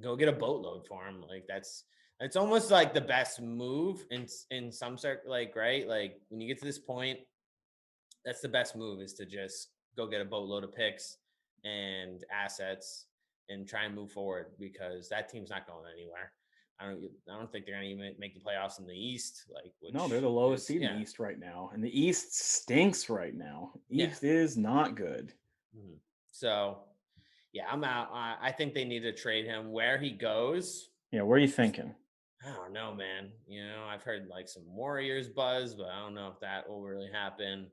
Speaker 5: go get a boatload for him. Like it's almost like the best move in some sort, like, right? Like when you get to this point, that's the best move is to just go get a boatload of picks and assets and try and move forward because that team's not going anywhere. I don't think they're gonna even make the playoffs in the East. Like,
Speaker 4: No, they're
Speaker 5: which
Speaker 4: the lowest
Speaker 5: is,
Speaker 4: seed in the East right now, and the East stinks right now. East is not good.
Speaker 5: Mm-hmm. So, yeah, I'm out. I think they need to trade him. Where he goes,
Speaker 4: Yeah, where are you thinking?
Speaker 5: I don't know, man. I've heard like some Warriors buzz, but I don't know if that will really happen.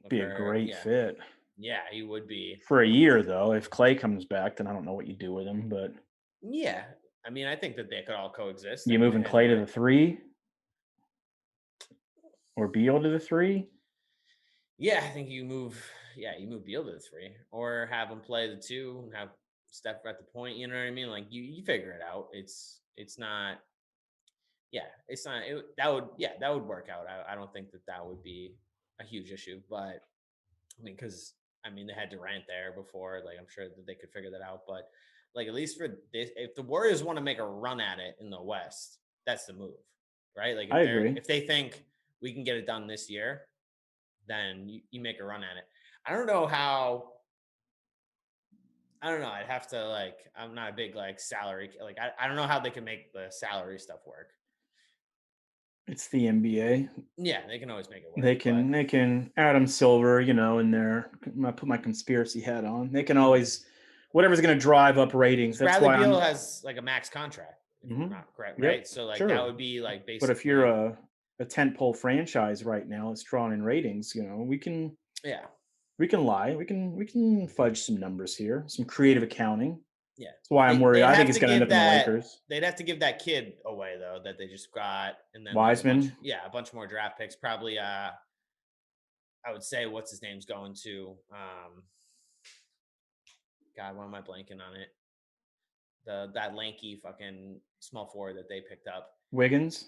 Speaker 4: Be a great fit.
Speaker 5: Yeah, he would be.
Speaker 4: For a year, though. If Clay comes back, then I don't know what you do with him, but
Speaker 5: Yeah. I mean, I think that they could all coexist.
Speaker 4: you moving Clay to the 3 or Beal to the 3?
Speaker 5: Yeah, I think you move Beal to the 3 or have him play the 2 and have Steph at the point. You know what I mean? Like you figure it out. It's not. Yeah, it's not. That would work out. I don't think that would be a huge issue, but I mean, because they had Durant there before. Like, I'm sure that they could figure that out. But like, at least for this, if the Warriors want to make a run at it in the West, that's the move, right? Like,
Speaker 4: I agree.
Speaker 5: if they think we can get it done this year, then you make a run at it. I don't know how. I don't know. I'd have to I'm not a big salary. I don't know how they can make the salary stuff work.
Speaker 4: It's the NBA.
Speaker 5: Yeah, they can always make it work.
Speaker 4: They can Adam Silver, in there. I put my conspiracy hat on. They can always whatever's going to drive up ratings. That's
Speaker 5: Bradley
Speaker 4: why
Speaker 5: Beal has a max contract. If I'm not correct, right? So that would be basically.
Speaker 4: But if you're a tentpole franchise right now, it's drawing in ratings. We can.
Speaker 5: Yeah.
Speaker 4: We can lie. We can fudge some numbers here. Some creative accounting.
Speaker 5: Yeah.
Speaker 4: That's why I'm worried. I think it's going to end up in the Lakers.
Speaker 5: They'd have to give that kid away though that they just got, and then
Speaker 4: Wiseman.
Speaker 5: a bunch more draft picks. Probably. I would say what's his name's going to. God, why am I blanking on it? That lanky fucking small forward that they picked up.
Speaker 4: Wiggins.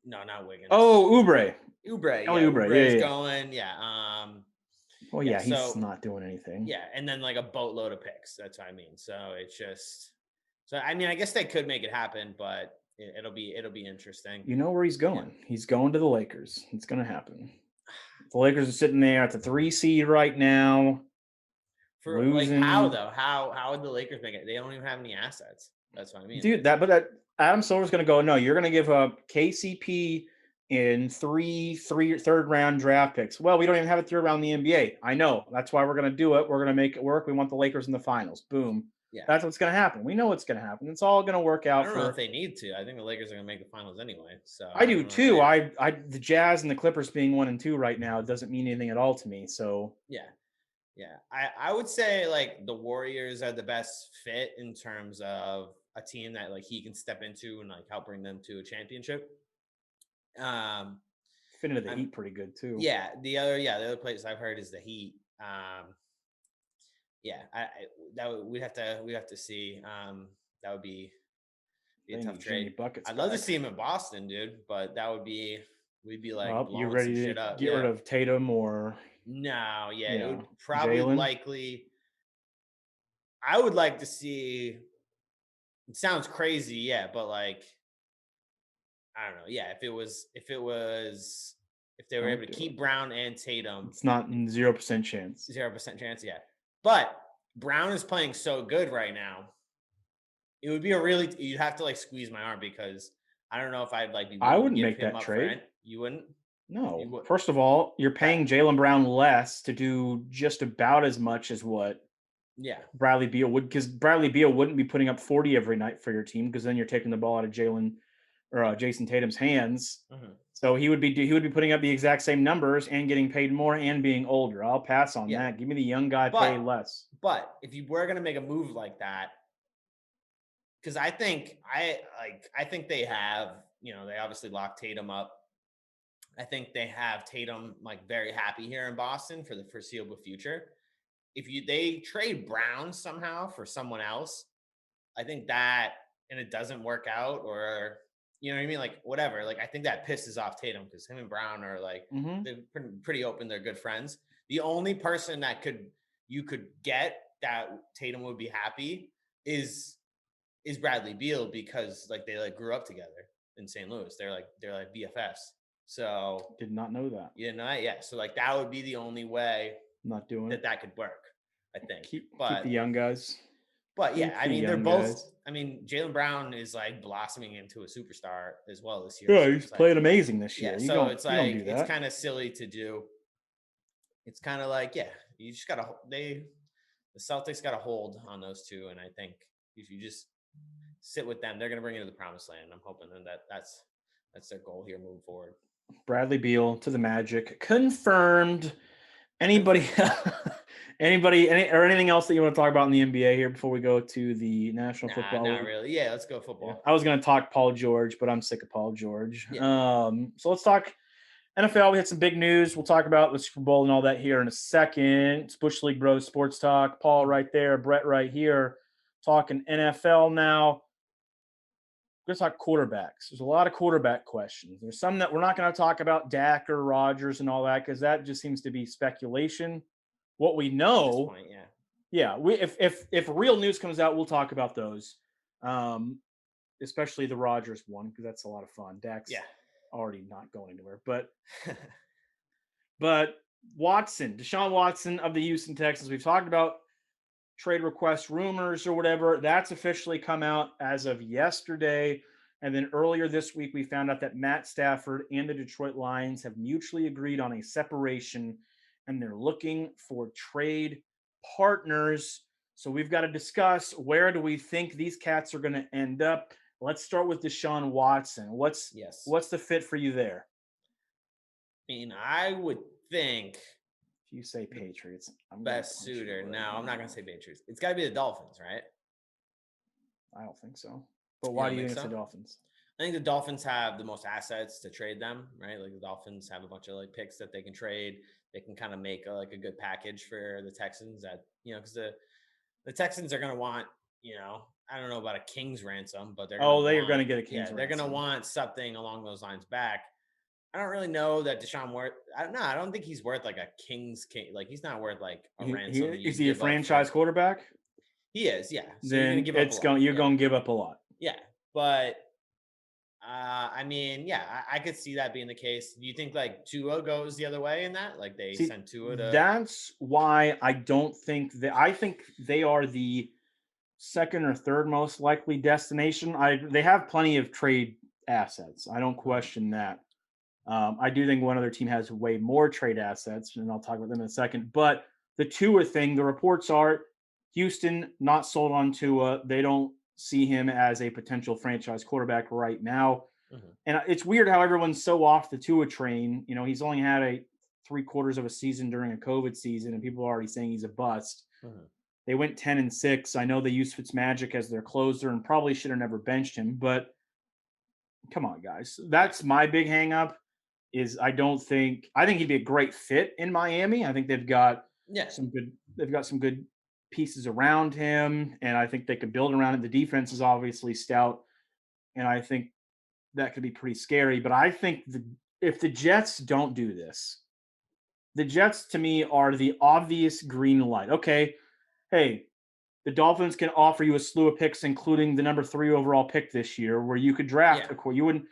Speaker 5: No, not Wiggins.
Speaker 4: Oh, Oubre.
Speaker 5: Oubre's going. Yeah.
Speaker 4: Well, yeah, he's not doing anything.
Speaker 5: Yeah, and then a boatload of picks. That's what I mean. So it's just. So I mean, I guess they could make it happen, but it'll be interesting.
Speaker 4: You know where he's going? Yeah. He's going to the Lakers. It's going to happen. The Lakers are sitting there at the 3 seed right now.
Speaker 5: For losing. How though? How would the Lakers make it? They don't even have any assets. That's what I mean,
Speaker 4: dude. Adam Silver's going to go. No, you're going to give up KCP in three third round draft picks. Well, we don't even have a third round in the NBA. I know. That's why we're going to do it. We're going to make it work. We want the Lakers in the finals. Boom. Yeah. That's what's going to happen. We know what's going to happen. It's all going to work out.
Speaker 5: I don't know if they need to. I think the Lakers are going to make the finals anyway. So
Speaker 4: I do too. The Jazz and the Clippers being 1 and 2 right now doesn't mean anything at all to me. So
Speaker 5: yeah. I would say the Warriors are the best fit in terms of a team that he can step into and help bring them to a championship.
Speaker 4: Fit into the Heat pretty good too.
Speaker 5: Yeah, the other place I've heard is the Heat. We'd have to see. That would be a tough trade. I'd love to see him in Boston, dude, but that would be we'd be
Speaker 4: you ready to get rid of Tatum or
Speaker 5: no? Yeah, it would probably likely. I would like to see. It sounds crazy, yeah, but I don't know. Yeah, if they were able to keep Brown and Tatum,
Speaker 4: it's not 0% chance.
Speaker 5: 0% chance, yeah. But Brown is playing so good right now. It would be you'd have to squeeze my arm because I don't know if I'd be.
Speaker 4: I wouldn't make that trade.
Speaker 5: You wouldn't?
Speaker 4: No. First of all, you're paying Jaylen Brown less to do just about as much as what.
Speaker 5: Yeah,
Speaker 4: Bradley Beal would, because Bradley Beal wouldn't be putting up 40 every night for your team because then you're taking the ball out of Jaylen or Jason Tatum's hands. Mm-hmm. So he would be putting up the exact same numbers and getting paid more and being older. I'll pass on that. Give me the young guy pay less.
Speaker 5: But if you were going to make a move like that, because I think they have, they obviously locked Tatum up. I think they have Tatum very happy here in Boston for the foreseeable future. If they trade Brown somehow for someone else, I think that, and it doesn't work out, or you know what I mean, whatever. I think that pisses off Tatum because him and Brown are they're pretty open. They're good friends. The only person that you could get that Tatum would be happy is Bradley Beal because they grew up together in St. Louis. They're BFFs. So
Speaker 4: did not know that.
Speaker 5: You know, yeah. So that would be the only way.
Speaker 4: Not doing
Speaker 5: that could work, I think.
Speaker 4: Keep the young guys.
Speaker 5: But yeah,
Speaker 4: Keep
Speaker 5: I
Speaker 4: the
Speaker 5: mean, they're
Speaker 4: young
Speaker 5: both.
Speaker 4: guys.
Speaker 5: I mean, Jalen Brown is like blossoming into a superstar as well this year.
Speaker 4: Yeah,
Speaker 5: So
Speaker 4: he's
Speaker 5: it's like,
Speaker 4: playing amazing this
Speaker 5: yeah.
Speaker 4: year.
Speaker 5: So it's
Speaker 4: You don't
Speaker 5: like
Speaker 4: do
Speaker 5: it's
Speaker 4: that.
Speaker 5: kind of silly to do. It's kind of like, yeah, you just gotta. The Celtics got a hold on those two, and I think if you just sit with them, they're gonna bring you to the promised land. I'm hoping that's their goal here moving forward.
Speaker 4: Bradley Beal to the Magic. Confirmed. Anybody, or anything else that you want to talk about in the NBA here before we go to the National
Speaker 5: Nah,
Speaker 4: Football
Speaker 5: not
Speaker 4: League?
Speaker 5: really. Yeah, let's go
Speaker 4: Yeah.
Speaker 5: football.
Speaker 4: I was going to talk Paul George, but I'm sick of Paul George.
Speaker 5: Yeah.
Speaker 4: So let's talk NFL. We had some big news. We'll talk about the Super Bowl and all that here in a second. It's Bush League Bros Sports Talk. Paul right there, Brett right here, talking NFL now. We're going to talk quarterbacks. There's a lot of quarterback questions. There's some that we're not going to talk about, Dak or Rodgers and all that, because that just seems to be speculation. What we know,
Speaker 5: At this point,
Speaker 4: yeah, if real news comes out, we'll talk about those, especially the Rodgers one, because that's a lot of fun. Dak's already not going anywhere, but Watson, Deshaun Watson of the Houston Texans, we've talked about trade request rumors or whatever. That's officially come out as of yesterday. And then earlier this week, we found out that Matt Stafford and the Detroit Lions have mutually agreed on a separation, and they're looking for trade partners. So we've got to discuss, where do we think these cats are going to end up? Let's start with Deshaun Watson. What's the fit for you there?
Speaker 5: I mean, I would think
Speaker 4: if you say Patriots, I'm
Speaker 5: best suitor. No, I'm not going to say Patriots. It's got to be the Dolphins, right?
Speaker 4: I don't think so. But why do you think it's the Dolphins?
Speaker 5: I think the Dolphins have the most assets to trade them, right? Like the Dolphins have a bunch of like picks that they can trade. They can kind of make a good package for the Texans that, because the Texans are going to want, I don't know about a king's ransom, but they're
Speaker 4: going to get a king's ransom.
Speaker 5: They're going to want something along those lines back. I don't really know that Deshaun worth. I don't think he's worth like a king's king. Like he's not worth like a ransom.
Speaker 4: Is he a franchise quarterback?
Speaker 5: He is, yeah.
Speaker 4: So then you're going to give up a lot.
Speaker 5: Yeah, but I mean, yeah, I could see that being the case. Do you think like Tua goes the other way in that? Like they send Tua to?
Speaker 4: That's why I don't think that. I think they are the second or third most likely destination. They have plenty of trade assets. I don't question that. I do think one other team has way more trade assets, and I'll talk about them in a second. But the Tua thing, the reports are Houston not sold on Tua. They don't see him as a potential franchise quarterback right now. Mm-hmm. And it's weird how everyone's so off the Tua train. He's only had a 3/4 of a season during a COVID season, and people are already saying he's a bust. Mm-hmm. They went 10-6. I know they used Fitzmagic as their closer and probably should have never benched him, but come on, guys. That's my big hang up. I think he'd be a great fit in Miami. I think they've got some good pieces around him, and I think they could build around it. The defense is obviously stout, and I think that could be pretty scary. But I think if the Jets don't do this, the Jets to me are the obvious green light. Okay, hey, the Dolphins can offer you a slew of picks, including the number 3 overall pick this year, where you could draft a core. You wouldn't.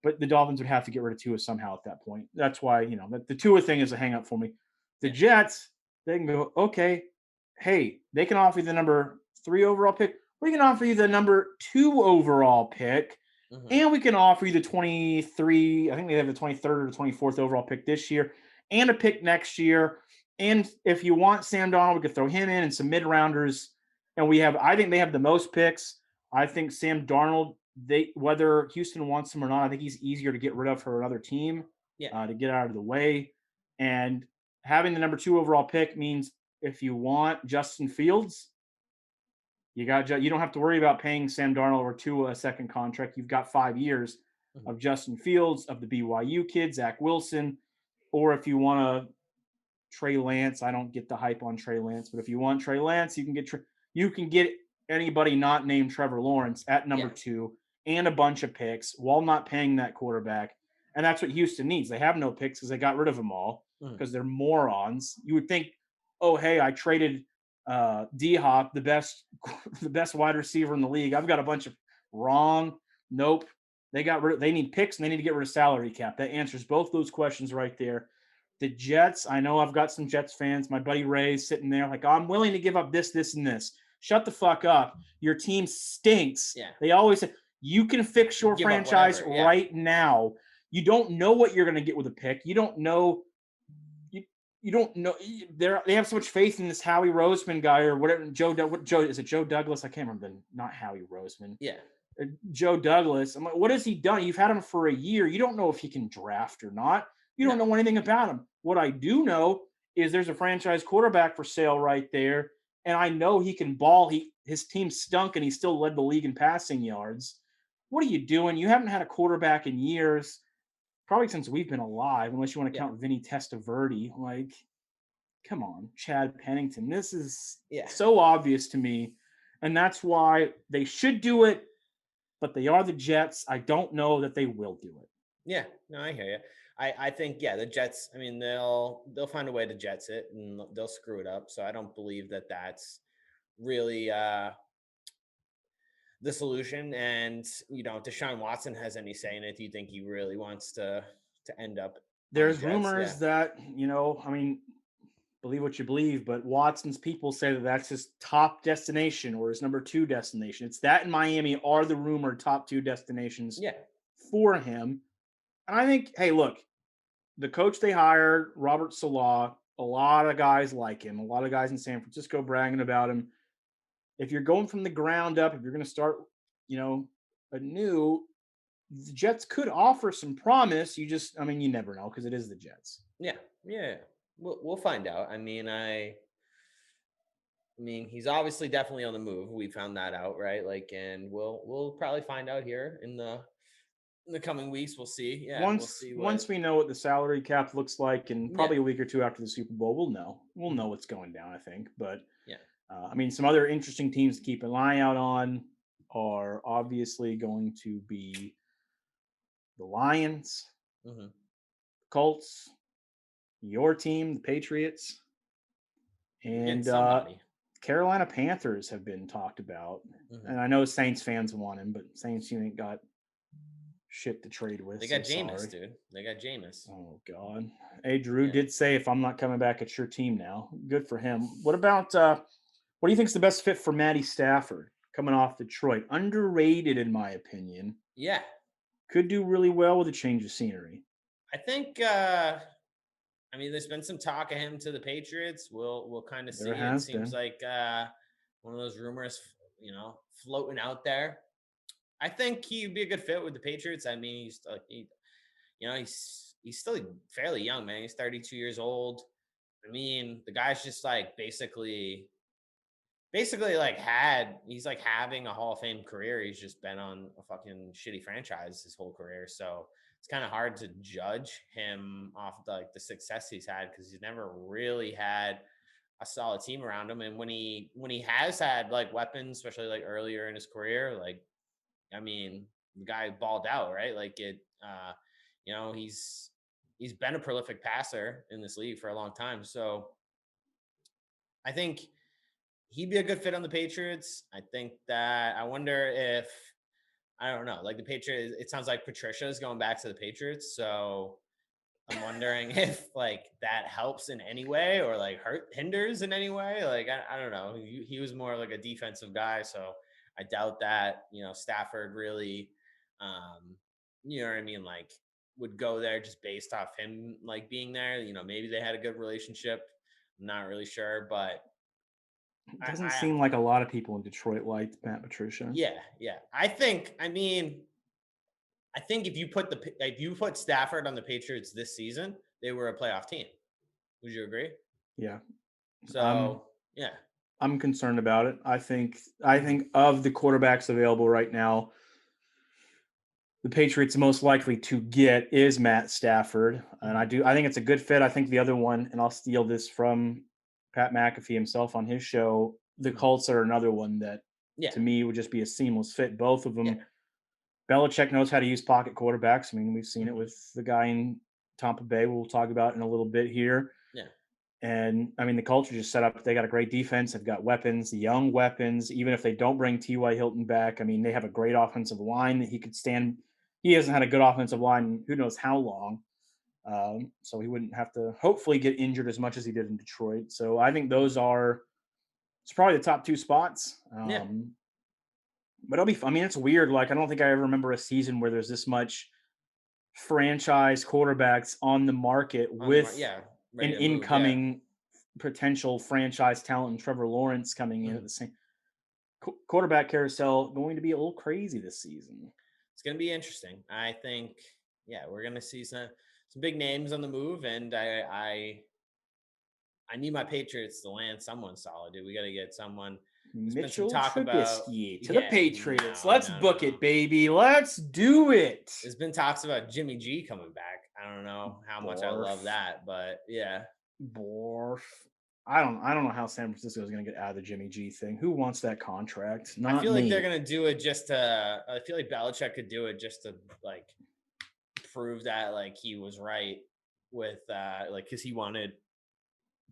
Speaker 4: But the Dolphins would have to get rid of Tua somehow at that point. That's why, the Tua thing is a hang up for me. The Jets, they can go, okay, hey, they can offer you the number 3 overall pick. We can offer you the number 2 overall pick. Mm-hmm. And we can offer you the 23, I think they have the 23rd or the 24th overall pick this year, and a pick next year. And if you want Sam Darnold, we could throw him in and some mid-rounders. And I think they have the most picks. I think Sam Darnold, whether Houston wants him or not, I think he's easier to get rid of for another team to get out of the way. And having the number 2 overall pick means if you want Justin Fields, you don't have to worry about paying Sam Darnold or Tua a second contract. You've got 5 years of Justin Fields, of the BYU kid, Zach Wilson, or if you want to Trey Lance, I don't get the hype on Trey Lance, but if you want Trey Lance, you can get anybody not named Trevor Lawrence at number 2. And a bunch of picks while not paying that quarterback. And that's what Houston needs. They have no picks because they got rid of them all because they're morons. You would think, oh, hey, I traded D-Hop, the best wide receiver in the league. I've got a bunch of wrong. Nope. They need picks and they need to get rid of salary cap. That answers both those questions right there. The Jets, I know I've got some Jets fans. My buddy Ray's sitting there like, I'm willing to give up this, this, and this. shut the fuck up. Your team stinks.
Speaker 5: Yeah.
Speaker 4: They always say, you can fix your
Speaker 5: Give up
Speaker 4: franchise
Speaker 5: whatever, yeah.
Speaker 4: right now. You don't know what you're going to get with a pick. You don't know. You don't know. They have so much faith in this Howie Roseman guy or whatever. Is it Joe Douglas? I can't remember. Not Howie Roseman.
Speaker 5: Yeah.
Speaker 4: Joe Douglas. I'm like, what has he done? You've had him for a year. You don't know if he can draft or not. You don't know anything about him. What I do know is there's a franchise quarterback for sale right there, and I know he can ball. His team stunk, and he still led the league in passing yards. What are you doing? You haven't had a quarterback in years, probably since we've been alive, unless you want to count Vinny Testaverde. Like, come on, Chad Pennington. This is so obvious to me, and that's why they should do it. But they are the Jets. I don't know that they will do it.
Speaker 5: Yeah, no, I hear you. I think, the Jets, I mean, they'll find a way to Jets it and they'll screw it up. So I don't believe that that's really the solution. And, Deshaun Watson has any say in it. Do you think he really wants to end up?
Speaker 4: There's rumors that, I mean, believe what you believe, but Watson's people say that that's his top destination or his number 2 destination. It's that in Miami are the rumored top 2 destinations for him. And I think, hey, look, the coach they hired, Robert Saleh, a lot of guys like him, a lot of guys in San Francisco bragging about him. If you're going from the ground up, if you're going to start, anew, the Jets could offer some promise. You never know because it is the Jets.
Speaker 5: Yeah. We'll find out. I mean, he's obviously definitely on the move. We found that out, right? And we'll probably find out here in the coming weeks. We'll see. Yeah.
Speaker 4: Once we know what the salary cap looks like, and probably a week or two after the Super Bowl, we'll know. We'll know what's going down, I think. But some other interesting teams to keep an eye out on are obviously going to be the Lions, Colts, your team, the Patriots, and Carolina Panthers have been talked about. And I know Saints fans want him, but Saints, you ain't got shit to trade with.
Speaker 5: They got Jameis, dude. They got Jameis.
Speaker 4: Oh, God. Hey, Drew did say, if I'm not coming back, it's your team now. Good for him. What about, what do you think is the best fit for Matty Stafford coming off Detroit? Underrated, in my opinion.
Speaker 5: Yeah.
Speaker 4: Could do really well with a change of scenery.
Speaker 5: I think, there's been some talk of him to the Patriots. We'll kind of see. It seems like one of those rumors, floating out there. I think he'd be a good fit with the Patriots. I mean, he's still fairly young, man. He's 32 years old. I mean, the guy's just basically he's having a Hall of Fame career. He's just been on a fucking shitty franchise his whole career. So it's kind of hard to judge him off the success he's had because he's never really had a solid team around him. And when he has had weapons, especially earlier in his career, the guy balled out, right? He's been a prolific passer in this league for a long time. So I think he'd be a good fit on the Patriots. I think that I wonder if, I don't know, the Patriots, it sounds like Patricia is going back to the Patriots. So I'm wondering if that helps in any way or hinders in any way. I don't know. He was more a defensive guy. So I doubt that, Stafford really, you know what I mean? Would go there just based off him, being there, maybe they had a good relationship. I'm not really sure, but
Speaker 4: it doesn't seem like a lot of people in Detroit liked Matt Patricia.
Speaker 5: Yeah. I think if you put Stafford on the Patriots this season, they were a playoff team. Would you agree?
Speaker 4: Yeah.
Speaker 5: So,
Speaker 4: I'm concerned about it. I think of the quarterbacks available right now, the Patriots most likely to get is Matt Stafford. And I think it's a good fit. I think the other one, and I'll steal this from Pat McAfee himself on his show, the Colts are another one that to me would just be a seamless fit. Both of them. Yeah. Belichick knows how to use pocket quarterbacks. I mean, we've seen it with the guy in Tampa Bay. We'll talk about in a little bit here.
Speaker 5: Yeah.
Speaker 4: And the culture just set up. They got a great defense. They've got weapons, young weapons. Even if they don't bring T.Y. Hilton back, they have a great offensive line that he could stand. He hasn't had a good offensive line who knows how long. So he wouldn't have to hopefully get injured as much as he did in Detroit. So I think those are It's probably the top 2 spots.
Speaker 5: Yeah.
Speaker 4: But it'll be. I mean, it's weird. Like I don't think I ever remember a season where there's this much franchise quarterbacks on the market with
Speaker 5: Yeah,
Speaker 4: an
Speaker 5: ready to move, yeah.
Speaker 4: incoming potential franchise talent and Trevor Lawrence coming in at the same quarterback carousel going to be a little crazy this season.
Speaker 5: It's going to be interesting. I think, yeah, we're going to see some big names on the move, and I need my Patriots to land someone solid, dude. We got to get someone.
Speaker 4: Mitchell
Speaker 5: talk
Speaker 4: Trubisky
Speaker 5: about,
Speaker 4: to the Patriots. Let's book it, baby. Let's do it.
Speaker 5: There's been talks about Jimmy G coming back. I don't know how much I love that, but yeah.
Speaker 4: Borf. I don't know how San Francisco is going to get out of the Jimmy G thing. Who wants that contract?
Speaker 5: I feel like they're going to do it just to. I feel like Belichick could do it just to like prove that like he was right with like because he wanted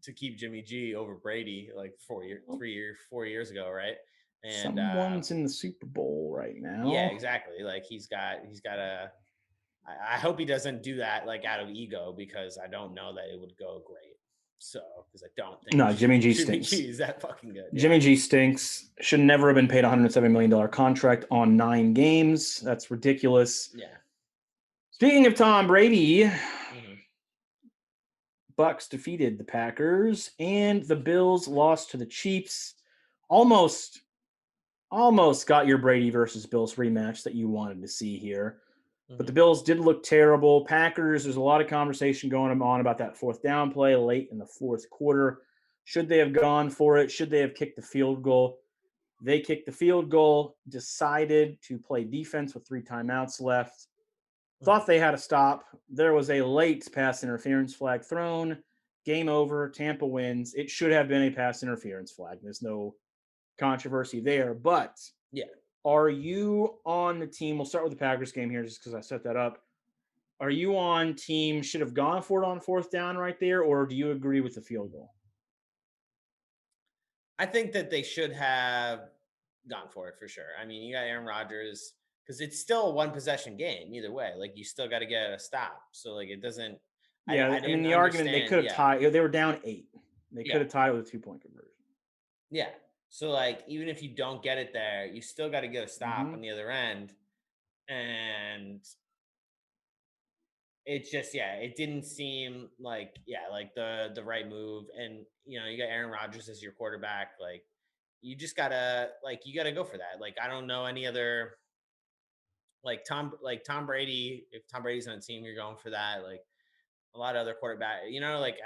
Speaker 5: to keep Jimmy G over Brady like 4 years ago, right? And
Speaker 4: someone's in the Super Bowl right now.
Speaker 5: Yeah, exactly. Like he's got a. I hope he doesn't do that like out of ego because I don't know that it would go great. So, because I don't think
Speaker 4: Jimmy G stinks.
Speaker 5: Jimmy G is that fucking good. Yeah.
Speaker 4: Jimmy G stinks. Should never have been paid $107 million contract on 9 games. That's ridiculous.
Speaker 5: Yeah.
Speaker 4: Speaking of Tom Brady, Bucks defeated the Packers and the Bills lost to the Chiefs. Almost got your Brady versus Bills rematch that you wanted to see here. But the Bills did look terrible. Packers, there's a lot of conversation going on about that 4th down play late in the 4th quarter. Should they have gone for it? Should they have kicked the field goal? They kicked the field goal, decided to play defense with 3 timeouts left. Thought they had a stop. There was a late pass interference flag thrown. Game over. Tampa wins. It should have been a pass interference flag. There's no controversy there. But
Speaker 5: yeah.
Speaker 4: Are you on the team? We'll start with the Packers game here just because I set that up. Are you on team should have gone for it on 4th down right there, or do you agree with the field goal?
Speaker 5: I think that they should have gone for it for sure. I mean, you got Aaron Rodgers because it's still a 1-possession game either way. Like you still got to get a stop. So like it doesn't.
Speaker 4: Yeah, I mean the argument they could have tied. They were down 8. They could have tied with a 2-point conversion.
Speaker 5: Yeah. So, like, even if you don't get it there, you still got to get a stop on the other end. And it just, it didn't seem like, like the right move. And, you know, you got Aaron Rodgers as your quarterback. Like, you just got to, you got to go for that. Like, I don't know any other, Tom Brady, if Tom Brady's on a team, you're going for that. Like, a lot of other quarterback, you know, like,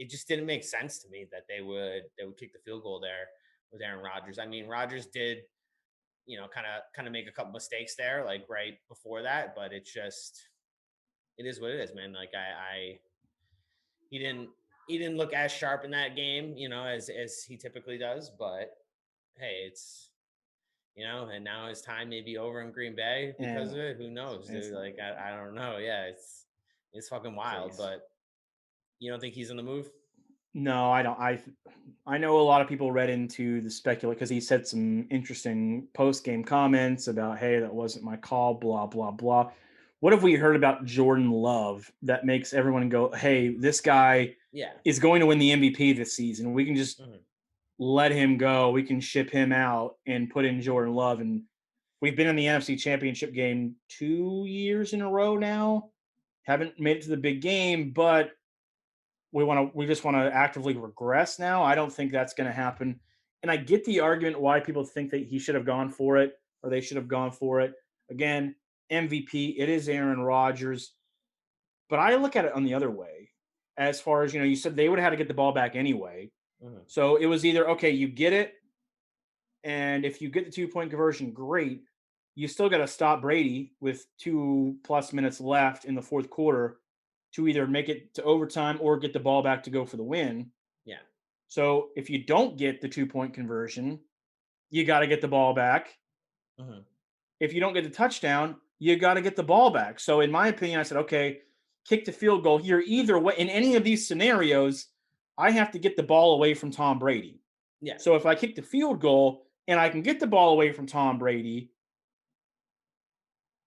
Speaker 5: it just didn't make sense to me that they would kick the field goal there with Aaron Rodgers. I mean, Rodgers did, you know, kind of make a couple mistakes there, like right before that, but it is what it is, man. Like he didn't look as sharp in that game, you know, as he typically does. But hey, it's, you know, and now his time may be over in Green Bay because of it. Who knows, dude? Like I don't know. Yeah, it's fucking wild, but. You don't think he's on the move?
Speaker 4: No, I don't. I know a lot of people read into the speculation because he said some interesting post-game comments about, hey, that wasn't my call, blah, blah, blah. What have we heard about Jordan Love that makes everyone go, hey, this guy is going to win the MVP this season. We can just let him go. We can ship him out and put in Jordan Love. And we've been in the NFC Championship game 2 years in a row now. Haven't made it to the big game, but we just want to actively regress now. I don't think that's going to happen. And I get the argument why people think that he should have gone for it or they should have gone for it. Again, MVP, it is Aaron Rodgers. But I look at it on the other way. As far as, you know, you said they would have had to get the ball back anyway. So it was either, okay, you get it. And if you get the 2-point conversion, great. You still got to stop Brady with 2+ minutes left in the 4th quarter to either make it to overtime or get the ball back to go for the win.
Speaker 5: Yeah.
Speaker 4: So if you don't get the 2-point conversion, you got to get the ball back. If you don't get the touchdown, you got to get the ball back. So in my opinion, I said, okay, kick the field goal here. Either way, in any of these scenarios, I have to get the ball away from Tom Brady.
Speaker 5: Yeah.
Speaker 4: So if I kick the field goal and I can get the ball away from Tom Brady,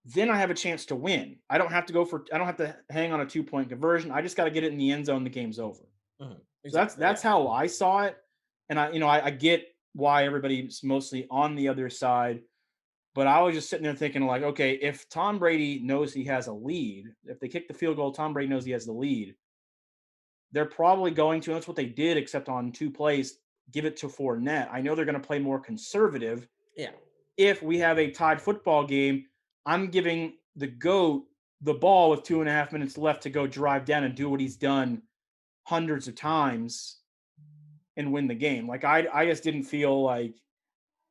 Speaker 4: then I have a chance to win. I don't have to hang on a 2-point conversion. I just got to get it in the end zone. The game's over. So that's how I saw it. and I get why everybody's mostly on the other side. But I was just sitting there thinking, like, okay, if Tom Brady knows he has a lead, if they kick the field goal, Tom Brady knows he has the lead. They're probably going to, and that's what they did, except on 2 plays, give it to Fournette. I know they're going to play more conservative.
Speaker 5: Yeah.
Speaker 4: If we have a tied football game, I'm giving the GOAT the ball with 2.5 minutes left to go drive down and do what he's done hundreds of times and win the game. Like, I just didn't feel like,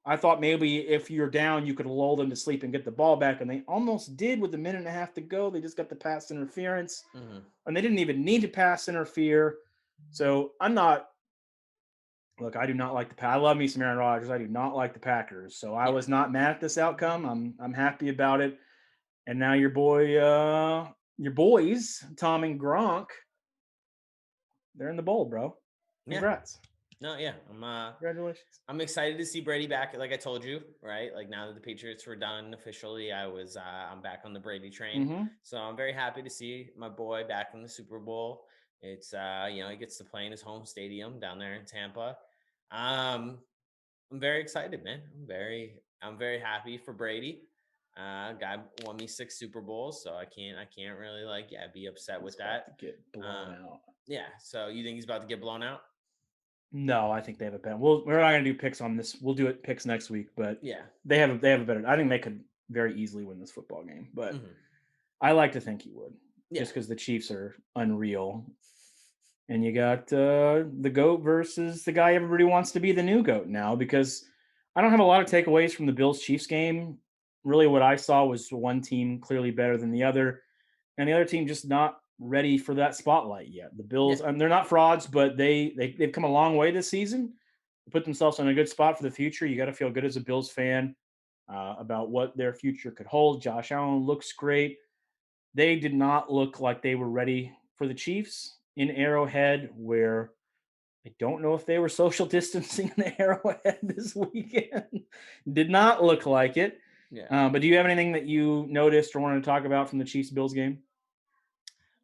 Speaker 4: I thought maybe if you're down, you could lull them to sleep and get the ball back. And they almost did with a minute and a half to go. They just got the pass interference. And they didn't even need to pass interfere. So I'm not, look, I do not like I love me some Aaron Rodgers. I do not like the Packers. So I was not mad at this outcome. I'm happy about it. And now your boys, Tom and Gronk, they're in the bowl, bro. Congrats.
Speaker 5: No, yeah.
Speaker 4: Congratulations.
Speaker 5: I'm excited to see Brady back. Like I told you, right? Like now that the Patriots were done officially, I'm back on the Brady train. So I'm very happy to see my boy back in the Super Bowl. It's he gets to play in his home stadium down there in Tampa. I'm very excited, man. I'm very happy for Brady. Guy won me 6 Super Bowls, so I can't really be upset with that.
Speaker 4: To get blown out.
Speaker 5: Yeah. So you think he's about to get blown out?
Speaker 4: No, I think they have a better. We're not going to do picks on this. We'll do it picks next week. But
Speaker 5: yeah,
Speaker 4: they have a better. I think they could very easily win this football game. But I like to think he would, just because the Chiefs are unreal. And you got the GOAT versus the guy everybody wants to be the new GOAT now. Because I don't have a lot of takeaways from the Bills-Chiefs game. Really, what I saw was one team clearly better than the other, and the other team just not ready for that spotlight yet. The Bills, they're not frauds, but they've come a long way this season. Put themselves in a good spot for the future. You got to feel good as a Bills fan about what their future could hold. Josh Allen looks great. They did not look like they were ready for the Chiefs in Arrowhead, where I don't know if they were social distancing in the Arrowhead this weekend. Did not look like it.
Speaker 5: Yeah.
Speaker 4: But do you have anything that you noticed or wanted to talk about from the Chiefs-Bills game?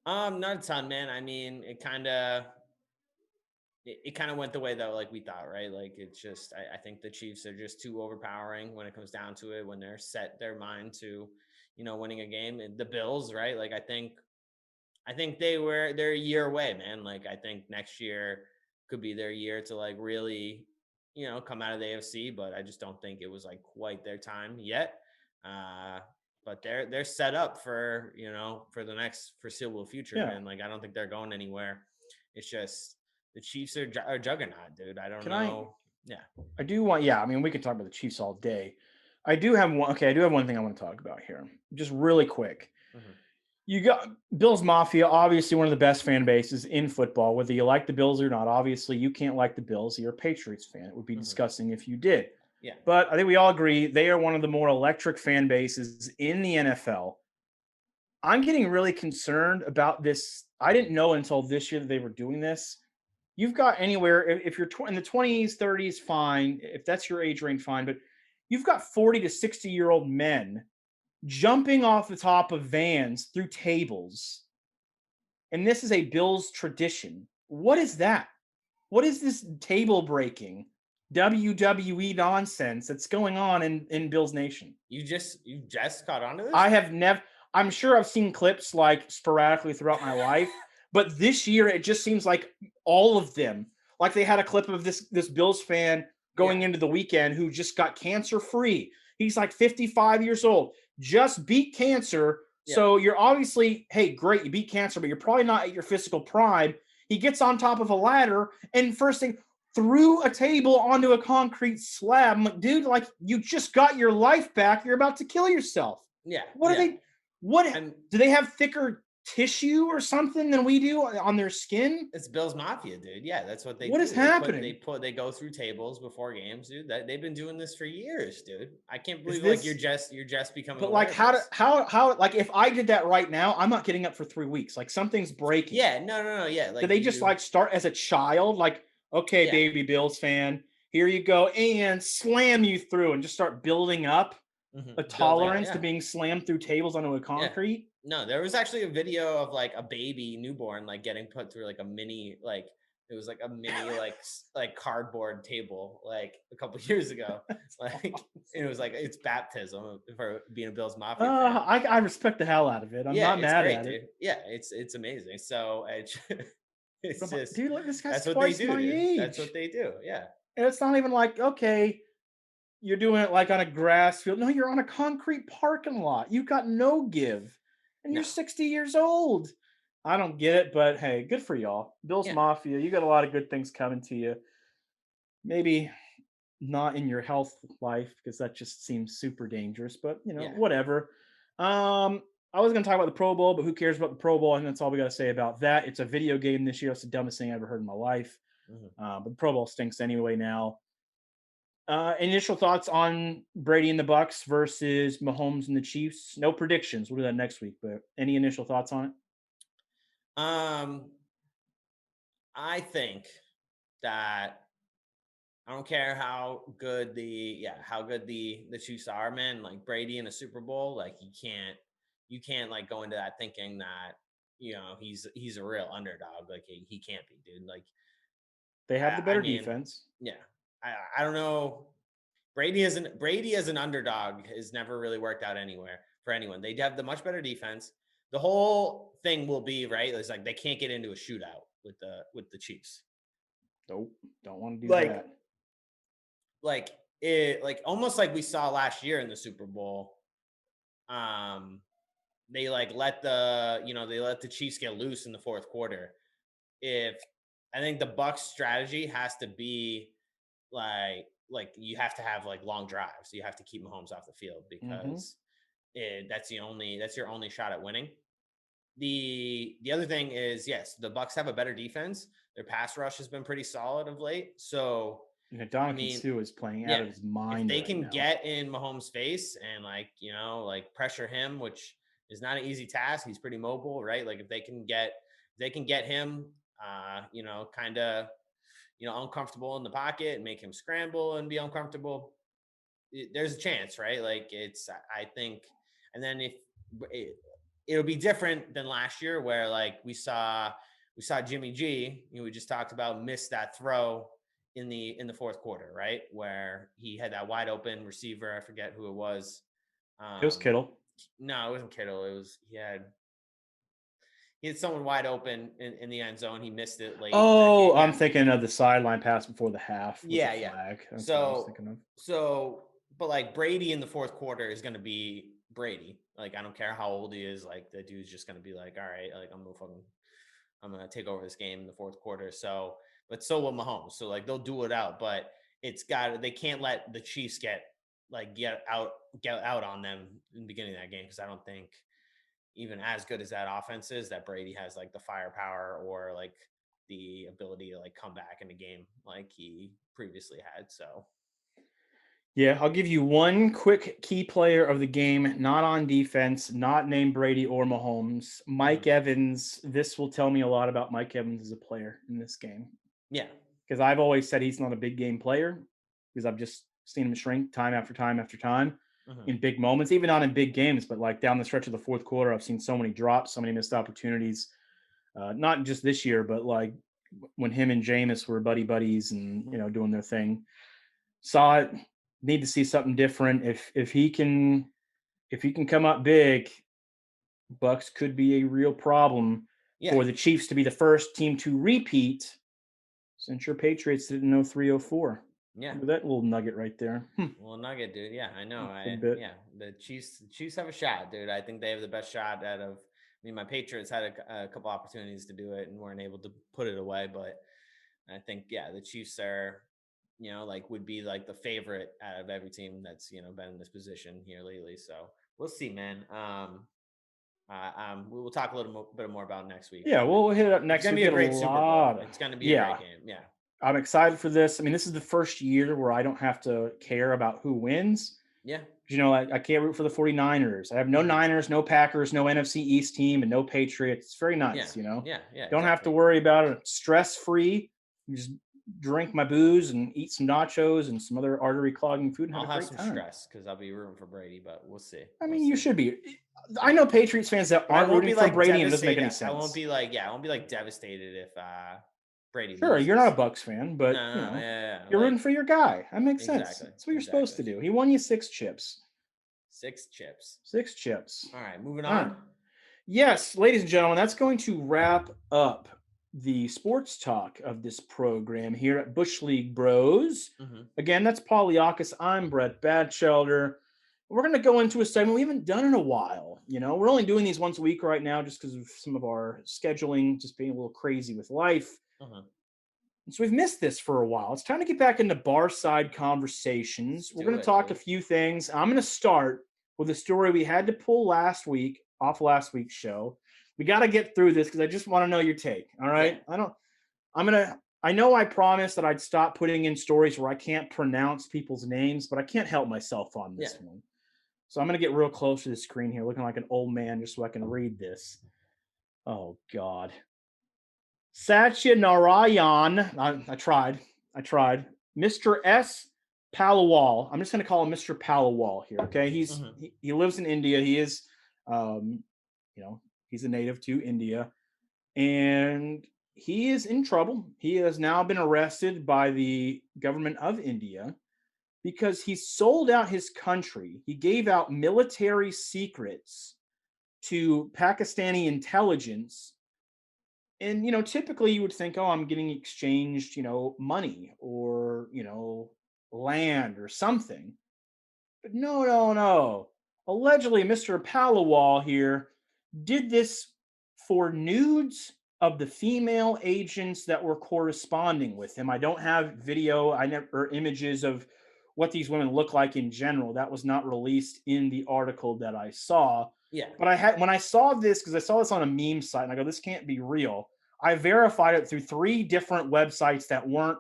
Speaker 5: Not a ton, man. I mean, it kind of went the way that we thought, right? Like it's just, I think the Chiefs are just too overpowering when it comes down to it, when they're set their mind to, winning a game. And the Bills, right? Like I think they're a year away, man. Like I think next year could be their year to really, come out of the AFC, but I just don't think it was quite their time yet. But they're set up for, for the next foreseeable future. And I don't think they're going anywhere. It's just the Chiefs are a juggernaut, dude. I don't know.
Speaker 4: I do want, I mean, we can talk about the Chiefs all day. I do have one thing I want to talk about here. Just really quick. You got Bills Mafia, obviously one of the best fan bases in football, whether you like the Bills or not. Obviously, you can't like the Bills. You're a Patriots fan. It would be disgusting if you did.
Speaker 5: Yeah.
Speaker 4: But I think we all agree they are one of the more electric fan bases in the NFL. I'm getting really concerned about this. I didn't know until this year that they were doing this. You've got anywhere, if you're in the 20s, 30s, fine. If that's your age range, fine. But you've got 40 to 60-year-old men jumping off the top of vans through tables. And this is a Bills tradition. What is that? What is this table breaking WWE nonsense that's going on in Bills Nation?
Speaker 5: You just caught on to this?
Speaker 4: I have never. I'm sure I've seen clips sporadically throughout my life, but this year it just seems like all of them. Like they had a clip of this Bills fan going into the weekend who just got cancer free. He's 55 years old, just beat cancer. Yeah. So you're obviously, hey, great, you beat cancer, but you're probably not at your physical prime. He gets on top of a ladder and first thing, threw a table onto a concrete slab. I'm like, dude, you just got your life back. You're about to kill yourself.
Speaker 5: Yeah.
Speaker 4: What are they? Do they have thicker tissue or something than we do on their skin?
Speaker 5: It's Bills Mafia, dude. Yeah, that's what they do.
Speaker 4: What is happening?
Speaker 5: They go through tables before games, dude. They've been doing this for years, dude. I can't believe you're just becoming.
Speaker 4: But how if I did that right now, I'm not getting up for 3 weeks. Something's breaking.
Speaker 5: Yeah, no. Yeah.
Speaker 4: Do they just start as a child? Okay, baby Bills fan, here you go, and slam you through and just start building up a tolerance to being slammed through tables onto a concrete?
Speaker 5: No, there was actually a video of a baby newborn getting put through a mini It was like a mini like cardboard table like a couple years ago. Like it was like it's baptism for being a Bills Mafia fan.
Speaker 4: I respect the hell out of it. I'm
Speaker 5: Yeah,
Speaker 4: not
Speaker 5: it's
Speaker 4: mad
Speaker 5: great,
Speaker 4: at
Speaker 5: dude.
Speaker 4: it.
Speaker 5: Yeah, it's amazing. So it's just
Speaker 4: Dude, look, this guy's
Speaker 5: that's what they
Speaker 4: twice
Speaker 5: do,
Speaker 4: my
Speaker 5: dude. That's
Speaker 4: age.
Speaker 5: what they do. Yeah.
Speaker 4: And it's not even like, okay, you're doing it like on a grass field. No, you're on a concrete parking lot. You've got no give. And
Speaker 5: No.
Speaker 4: you're 60 years old. I don't get it, but hey, good for y'all. Bills
Speaker 5: Yeah.
Speaker 4: Mafia, you got a lot of good things coming to you. Maybe not in your health life because that just seems super dangerous, but
Speaker 5: Yeah.
Speaker 4: whatever. I was going to talk about the Pro Bowl, but who cares about the Pro Bowl? And that's all we got to say about that. It's a video game this year. It's the dumbest thing I ever heard in my life. But the Pro Bowl stinks anyway now. Initial thoughts on Brady and the Bucks versus Mahomes and the Chiefs. No predictions. We'll do that next week. But any initial thoughts on it?
Speaker 5: I think that I don't care how good the Chiefs are, man. Like Brady in a Super Bowl, like you can't like go into that thinking that he's a real underdog. Like he can't be, dude. Like
Speaker 4: they have the better defense.
Speaker 5: Yeah, I don't know. Brady as an underdog has never really worked out anywhere for anyone. They have the much better defense. The whole thing will be right. It's like they can't get into a shootout with the Chiefs.
Speaker 4: Nope, don't want to do that.
Speaker 5: Like almost like we saw last year in the Super Bowl. They let the Chiefs get loose in the fourth quarter. I think the Bucs strategy has to be like you have to have like long drives. You have to keep Mahomes off the field because that's your only shot at winning. The other thing is, yes, the Bucs have a better defense. Their pass rush has been pretty solid of late. So
Speaker 4: Dominican Sue is playing out of his mind.
Speaker 5: If they can get in Mahomes' face and pressure him, which is not an easy task. He's pretty mobile, right? Like if they can get him, kind of, uncomfortable in the pocket and make him scramble and be uncomfortable, there's a chance, right? Like I think, and then it'll be different than last year where like we saw Jimmy G, we just talked about, miss that throw in the fourth quarter, right? Where he had that wide open receiver. I forget who it was.
Speaker 4: It was Kittle.
Speaker 5: No, it wasn't Kittle. He had someone wide open in the end zone. He missed it late.
Speaker 4: Oh, I'm thinking of the sideline pass before the half.
Speaker 5: Yeah.
Speaker 4: That's what I was thinking of.
Speaker 5: But like Brady in the fourth quarter is going to be Brady. Like, I don't care how old he is. Like, the dude's just going to be like, all right, like I'm going to take over this game in the fourth quarter. So will Mahomes. So like they'll duel it out, but they can't let the Chiefs get out on them in the beginning of that game. Cause I don't think even as good as that offense is, that Brady has like the firepower or like the ability to like come back in the game like he previously had. So
Speaker 4: yeah, I'll give you one quick key player of the game, not on defense, not named Brady or Mahomes. Mike Evans. This will tell me a lot about Mike Evans as a player in this game.
Speaker 5: Yeah.
Speaker 4: Because I've always said he's not a big game player because I've just seen him shrink time after time after time in big moments, even not in big games, but like down the stretch of the fourth quarter, I've seen so many drops, so many missed opportunities. Not just this year, but like when him and Jameis were buddies and, doing their thing. Saw it. Need to see something different. If he can come up big, Bucks could be a real problem for the Chiefs to be the first team to repeat since your Patriots didn't know 304.
Speaker 5: Yeah,
Speaker 4: that little nugget right there.
Speaker 5: Little nugget, dude. Yeah, I know. The Chiefs have a shot, dude. I think they have the best shot out of. I mean, my Patriots had a couple opportunities to do it and weren't able to put it away, but I think the Chiefs are. Would be like the favorite out of every team that's, been in this position here lately. So we'll see, man. We will talk a little bit more about next week.
Speaker 4: Yeah, we'll hit it up next week.
Speaker 5: It's going to be a great Super Bowl. It's going to be a great game. Yeah.
Speaker 4: I'm excited for this. I mean, this is the first year where I don't have to care about who wins.
Speaker 5: Yeah.
Speaker 4: I can't root for the 49ers. I have no Niners, no Packers, no NFC East team, and no Patriots. It's very nice,
Speaker 5: Yeah.
Speaker 4: Don't have to worry about it. Stress-free. Just drink my booze and eat some nachos and some other artery clogging food. And
Speaker 5: I'll have some stress because I'll be rooting for Brady, but we'll see.
Speaker 4: You should be. I know Patriots fans that aren't rooting for Brady, and it doesn't make any sense.
Speaker 5: I won't be like devastated if Brady
Speaker 4: Sure,
Speaker 5: loses.
Speaker 4: you're not a Bucks fan, but
Speaker 5: No, yeah.
Speaker 4: you're
Speaker 5: Like,
Speaker 4: rooting for your guy. That makes sense.
Speaker 5: exactly,
Speaker 4: That's what you're supposed to do. He won you 6 chips.
Speaker 5: 6 chips.
Speaker 4: 6 chips.
Speaker 5: All right, moving
Speaker 4: All right.
Speaker 5: on.
Speaker 4: Yes, ladies and gentlemen, that's going to wrap up the sports talk of this program here at Bush League Bros. Again, that's Poliakis. I'm Brett Batchelder. We're going to go into a segment we haven't done in a while. We're only doing these once a week right now just because of some of our scheduling just being a little crazy with life. So we've missed this for a while. It's time to get back into bar side conversations. We're going to talk a few things. I'm going to start with a story we had to pull last week off last week's show. We got to get through this because I just want to know your take. All right. Yeah. I know I promised that I'd stop putting in stories where I can't pronounce people's names, but I can't help myself on this one. So I'm going to get real close to the screen here, looking like an old man just so I can read this. Oh, God. Satya Narayan. I tried. Mr. S. Palawal. I'm just going to call him Mr. Palawal here. Okay. He lives in India. He is, he's a native to India, and he is in trouble. He has now been arrested by the government of India because he sold out his country. He gave out military secrets to Pakistani intelligence. And, typically you would think, oh, I'm getting exchanged, money or, land or something. But no. Allegedly, Mr. Palawal here did this for nudes of the female agents that were corresponding with him. I don't have video or images of what these women look like in general. That was not released in the article that I saw.
Speaker 5: Yeah.
Speaker 4: But when I saw this, because I saw this on a meme site, and I go, this can't be real. I verified it through 3 different websites that weren't,